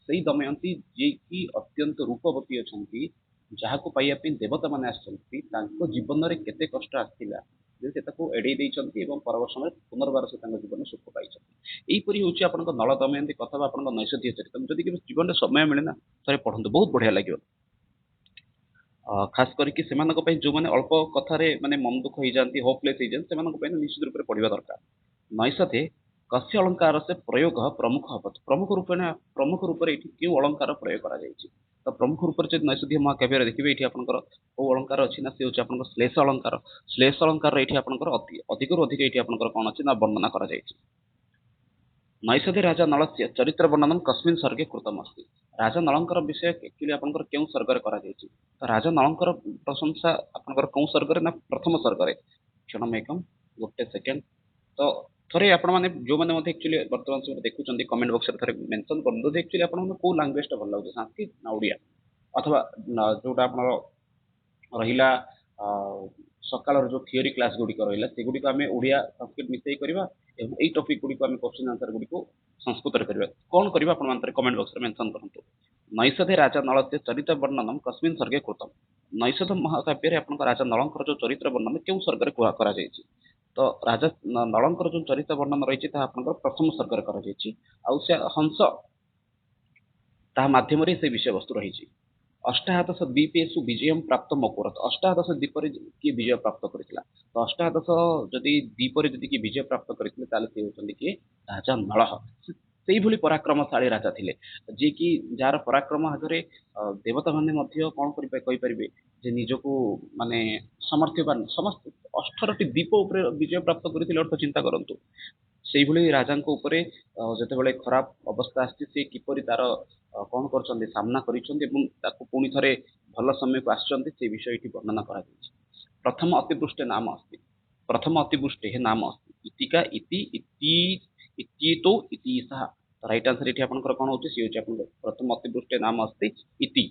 ସେଇ ଦମୟନ୍ତୀ ଯିଏକି ଅତ୍ୟନ୍ତ ରୂପବତୀ ଅଛନ୍ତି, ଯାହାକୁ ପାଇବା ପାଇଁ ଦେବତା ମାନେ ଆସିଛନ୍ତି, ତାଙ୍କ ଜୀବନରେ କେତେ କଷ୍ଟ ଆସିଥିଲା ଯେ ସେ ତାକୁ ଏଡେଇ ଦେଇଛନ୍ତି ଏବଂ ପରବର୍ତ୍ତୀ ସମୟରେ ପୁନର୍ବାର ସେ ତାଙ୍କ ଜୀବନରେ ସୁଖ ପାଇଛନ୍ତି। ଏଇପରି ହଉଛି ଆପଣଙ୍କ ନଳ ଦମୟନ୍ତୀ କଥା ବା ଆପଣଙ୍କ ନୈଷଧୀୟ ଚରିତ୍ର। ଯଦି କେବେ ଜୀବନରେ ସମୟ ମିଳେ ନା ଥରେ ପଢନ୍ତୁ, ବହୁତ ବଢିଆ ଲାଗିବ। ଖାସ କରିକି ସେମାନଙ୍କ ପାଇଁ ଯୋଉମାନେ ଅଳ୍ପ କଥାରେ ମାନେ ମନ ଦୁଃଖ ହେଇଯାନ୍ତି, ହୋପଲେସ୍ ହେଇଯାନ୍ତି, ସେମାନଙ୍କ ପାଇଁ ନିଶ୍ଚିତ ରୂପରେ ପଢିବା ଦରକାର। ନୈଷଧେ କସ୍ୟ ଅଳଙ୍କାର ସେ ପ୍ରୟୋଗ ପ୍ରମୁଖ ହବ। ପ୍ରମୁଖ ରୂପରେ ଏଠି କେଉଁ ଅଳଙ୍କାର ପ୍ରୟୋଗ କରାଯାଇଛି? ତ ପ୍ରମୁଖ ରୂପରେ ଯଦି ନୈଷଧୀୟ ମହାକାବ୍ୟରେ ଦେଖିବେ ଏଠି ଆପଣଙ୍କର କୋଉ ଅଳଙ୍କାର ଅଛି? ନା ସେ ହେଉଛି ଆପଣଙ୍କର ଶ୍ଲେଷ ଅଳଙ୍କାର। ଶ୍ଲେଷ ଅଳଙ୍କାର ଏଠି ଆପଣଙ୍କର ଅଧିକରୁ ଅଧିକ ଏଠି ଆପଣଙ୍କର କଣ ଅଛି? ନା ବର୍ଣ୍ଣନା କରାଯାଇଛି। ନୈଷଧେ ରାଜା ନଳସ୍ୟ ଚରିତ୍ର ବର୍ଣ୍ଣନମ୍ କସ୍ମିନ୍ ସର୍ଗେ କୃତମ୍ अस्ति। ରାଜା ନଳଙ୍କର ବିଷୟ ଆକ୍ଚୁଆଲି ଆପଣଙ୍କର କେଉଁ ସର୍ଗରେ କରାଯାଇଛି? ତ ରାଜା ନଳଙ୍କର ପ୍ରଶଂସା ଆପଣଙ୍କର କୋଉ ସର୍ଗରେ? ନା ପ୍ରଥମ ସର୍ଗରେ। କ୍ଷଣମ୍ ଏକମ୍, ଗୋଟେ ସେକେଣ୍ଡ। ତ ଥରେ ଆପଣମାନେ ଯୋଉମାନେ ମଧ୍ୟ ଆକ୍ଚୁଆଲି ବର୍ତ୍ତମାନ ସମୟରେ ଦେଖୁଛନ୍ତି କମେଣ୍ଟ ବକ୍ସରେ ଥରେ ମେନସନ କରନ୍ତୁ ଯେ ଆକ୍ଚୁଆଲି ଆପଣଙ୍କୁ କୋଉ ଲାଙ୍ଗୁଏଜ ଟା ଭଲ ଲାଗୁଛି, ସାଂସ୍କ୍ରିଟ ନା ଓଡ଼ିଆ, ଅଥବା ଯୋଉଟା ଆମର ରହିଲା ସକାଳର ଯୋଉ ଥିଓରି କ୍ଲାସ ଗୁଡ଼ିକ ରହିଲା ସେଗୁଡ଼ିକ ଆମେ ଓଡ଼ିଆ ସଂସ୍କୃତ ମିଶେଇ କରିବା ଏବଂ ଏଇ ଟପିକ ଗୁଡ଼ିକୁ ଆମେ କ୍ୱେଶ୍ଚିନ୍ ଆନ୍ସର ଗୁଡ଼ିକୁ ସଂସ୍କୃତରେ କରିବା। କଣ କରିବା ଆପଣ ମାନେ କମେଣ୍ଟ ବକ୍ସରେ ମେନସନ କରନ୍ତୁ। ନୈଷଧେ ରାଜା ନଳସ୍ୟ ଚରିତ୍ର ବର୍ଣ୍ଣନମ୍ କସ୍ମିନ୍ ସର୍ଗେ କୃତମ୍। ନୈଷଧ ମହାକାବ୍ୟରେ ଆପଣଙ୍କ ରାଜା ନଳଙ୍କର ଯୋଉ ଚରିତ୍ର ବର୍ଣ୍ଣନ କେଉଁ ସର୍ଗରେ କରାଯାଇଛି? ତ ରାଜା ନଳଙ୍କର ଯୋଉ ଚରିତ୍ର ବର୍ଣ୍ଣନ ରହିଛି ତାହା ଆପଣଙ୍କର ପ୍ରଥମ ସର୍ଗରେ କରାଯାଇଛି। ଆଉ ସେ ହଂସ ତାହା ମାଧ୍ୟମରେ ସେ ବିଷୟବସ୍ତୁ ରହିଛି। ଅଷ୍ଟାଦଶ ଦ୍ୱୀପେଷୁ ବିଜୟମ୍ ପ୍ରାପ୍ତ ଅକୁରତ୍। ଅଷ୍ଟାଦଶ ଦ୍ୱୀପରେ କିଏ ବିଜୟ ପ୍ରାପ୍ତ କରିଥିଲା? ତ ଅଷ୍ଟାଦଶ ଯଦି ଦ୍ୱୀପରେ ଯଦି କିଏ ବିଜୟ ପ୍ରାପ୍ତ କରିଥିଲେ ତାହେଲେ ସେ ହେଉଛନ୍ତି କିଏ? ରାଜା ନଳ। ସେଇଭଳି ପରାକ୍ରମଶାଳୀ ରାଜା ଥିଲେ ଯିଏକି ଯାହାର ପରାକ୍ରମ ଆଗରେ ଦେବତା ମାନେ ମଧ୍ୟ କଣ କହିପାରିବେ ଯେ ନିଜକୁ ମାନେ ସମର୍ଥ୍ୟବାନ। ସମସ୍ତ 18ଟି ଦ୍ୱୀପ ଉପରେ ବିଜୟ ପ୍ରାପ୍ତ କରିଥିଲେ ଅର୍ଥ ଚିନ୍ତା କରନ୍ତୁ। ସେଇଭଳି ରାଜାଙ୍କ ଉପରେ ଯେତେବେଳେ ଖରାପ ଅବସ୍ଥା ଆସିଛି ସେ କିପରି ତାର କଣ କରିଛନ୍ତି ସାମ୍ନା କରିଛନ୍ତି ଏବଂ ତାକୁ ପୁଣି ଥରେ ଭଲ ସମୟକୁ ଆସିଛନ୍ତି ସେ ବିଷୟ ଏଠି ବର୍ଣ୍ଣନା କରାଯାଇଛି। ପ୍ରଥମ ଅତିବୃଷ୍ଟି ନାମ अस्ति। ପ୍ରଥମ ଅତିବୃଷ୍ଟି ନାମ अस्ति। ଇତିକା ଇତି ଇତି ଇତିତୋ ଇତିସଃ। ରାଇଟ୍ ଆନ୍ସର ଏଠି ଆପଣଙ୍କର କଣ ହଉଛି? ସେ ହଉଛି ଆପଣଙ୍କର ପ୍ରଥମ ଅତିବୃଷ୍ଟି ନାମ अस्ति ଇତି।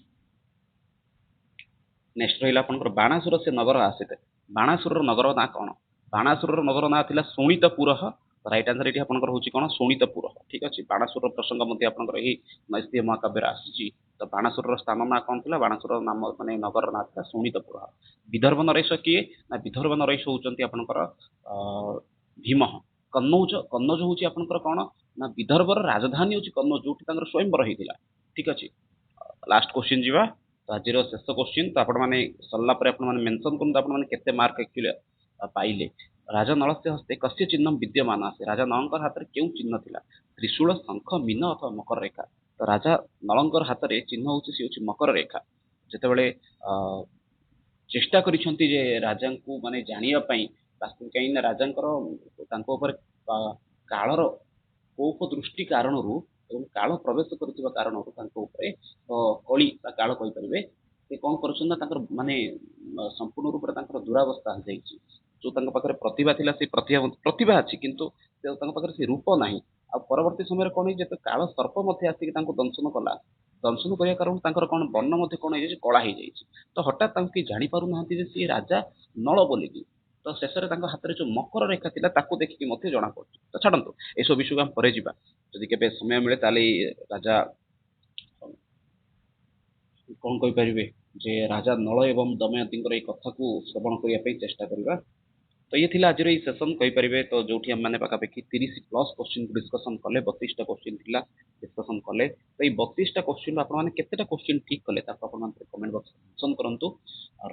ନେକ୍ସଟ ରହିଲା ଆପଣଙ୍କର ବାଣାସୁର ସେ ନଗର ଆସିତେ। ବାଣାସୁରର ନଗର ନାଁ କଣ? ବାଣାସୁରର ନଗର ନାଁ ଥିଲା ଶୋଣିତପୁର। ରାଇଟ୍ ଆନ୍ସର ଏଠି ଆପଣଙ୍କର ହଉଛି କଣ? ଶୋଣିତପୁର। ଠିକ ଅଛି। ବାଣାସୁର ପ୍ରସଙ୍ଗ ମଧ୍ୟ ଆପଣଙ୍କର ଏହି ନୈଷଧୀୟ ମହାକାବ୍ୟରେ ଆସିଛି। ତ ବାଣାସୁରର ସ୍ଥାନ ନାଁ କଣ ଥିଲା? ବାଣାସୁର ନାମ ମାନେ ନଗର ନାଁ ଥିଲା ଶୋଣିତପୁର। ବିଦର୍ଭ ନରେଶ କିଏ? ନା ବିଦର୍ଭ ନରେଶ ହଉଛନ୍ତି ଆପଣଙ୍କର ଭୀମ। କନ୍ନୌଜ ହଉଛି ଆପଣଙ୍କର କଣ? ନା ବିଦର୍ଭର ରାଜଧାନୀ ହଉଛି କନ୍ନୌଜ, ଯୋଉଠି ତାଙ୍କର ସ୍ୱୟଂବର ହେଇଥିଲା। ଠିକ ଅଛି। ଲାଷ୍ଟ କ୍ୱେଶ୍ଚିନ୍ ଯିବା। ତ ଆଜିର ଶେଷ କ୍ୱେଶ୍ଚିନ୍। ତ ଆପଣମାନେ ସରିଲା ପରେ ଆପଣମାନେ ମେନସନ କରନ୍ତୁ ଆପଣମାନେ କେତେ ମାର୍କ ଆକ୍ଚୁଆଲି ପାଇଲେ। ରାଜା ନଳସ୍ୟ ହସ୍ତେ କସ୍ୟ ଚିହ୍ନମ୍ ବିଦ୍ୟମାନ ଆସେ। ରାଜା ନଳଙ୍କର ହାତରେ କେଉଁ ଚିହ୍ନ ଥିଲା? त्रिशूल शंख मीन अथवा मकर रेखा तो राजा नलंगर हाथ में चिन्ह होची सी होची मकर रेखा जेतेबेले चेष्टा करिसेंती जे राजा को माने जानिया पई वास्तविक कहीं ना राजांकर तांको ऊपर कालर कोप दृष्टि कारणरू एवं काल प्रवेश करथिबा कारणरू तांको ऊपर कली बा काल कहि परिबे से कौन करछन ना तांकर माने संपूर्ण रूप से तांकर दुरावस्था हो जाइछि जो तांको पाखरे प्रतिभा थिला से प्रतिभा प्रतिभा अछि किंतु से तांको पाखरे से रूप नाही आ परवर्ती समय रे कोन जे काल सर्प मध्ये आसी तांको दंशन कला दंशन करिया कारण तांकर कोन वर्ण मध्ये कोन हे कला हे जाइछि तो हठात तांकी जानि पारु नाहंती जे से राजा नळ बोलिकी तो शेष रे तांको हाथ रे जो मकर रेखा थिला ताको देखि मध्ये जणा पड़छ तो छाडंतु ए सब विषय हम परे जिबा जदि केबे समय मिले ताली राजा कौन कहि परिबे जे राजा नल एवं दमयंती ए कथा को श्रवण करने चेष्टा करवा तो ये थिला आज सेसन कहि परिबे तो जोठी हम माने पाखापाखि 30+ क्वेश्चन को डिस्कशन कले 32टा क्वेश्चन थिला डिस्कशन कले तो ये 32टा क्वेश्चन आपण माने केतेटा क्वेश्चन ठीक कले ताको आपण माने कमेंट बॉक्स मेंशन करंतु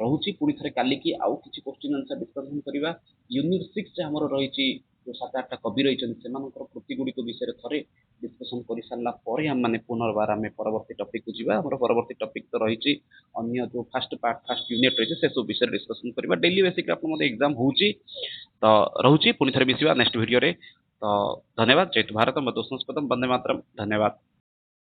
रहउची पुनी थरे काली की आउ किछि क्वेश्चन आंसर डिस्कशन करवा यूनिट 6 जे हमर रहिची जो 7-8टा कवि रहिछन सेमानकर कृति गुडी को विषय रे थरे डिस्कशन करि सारला परे हम माने पुनर्बार हम परवर्ती टॉपिक को जीवा हमर परवर्ती टॉपिक तो रहिची अन्य जो फर्स्ट पार्ट फर्स्ट यूनिट रहिছে से सब विषय डिस्कशन करवा डेली बेसिक आपण मते एग्जाम होउची तो रहउची पुनी थरे मिसिवा नेक्स्ट वीडियो रे तो धन्यवाद जय भारत मधुसूदन वंदे मातरम धन्यवाद।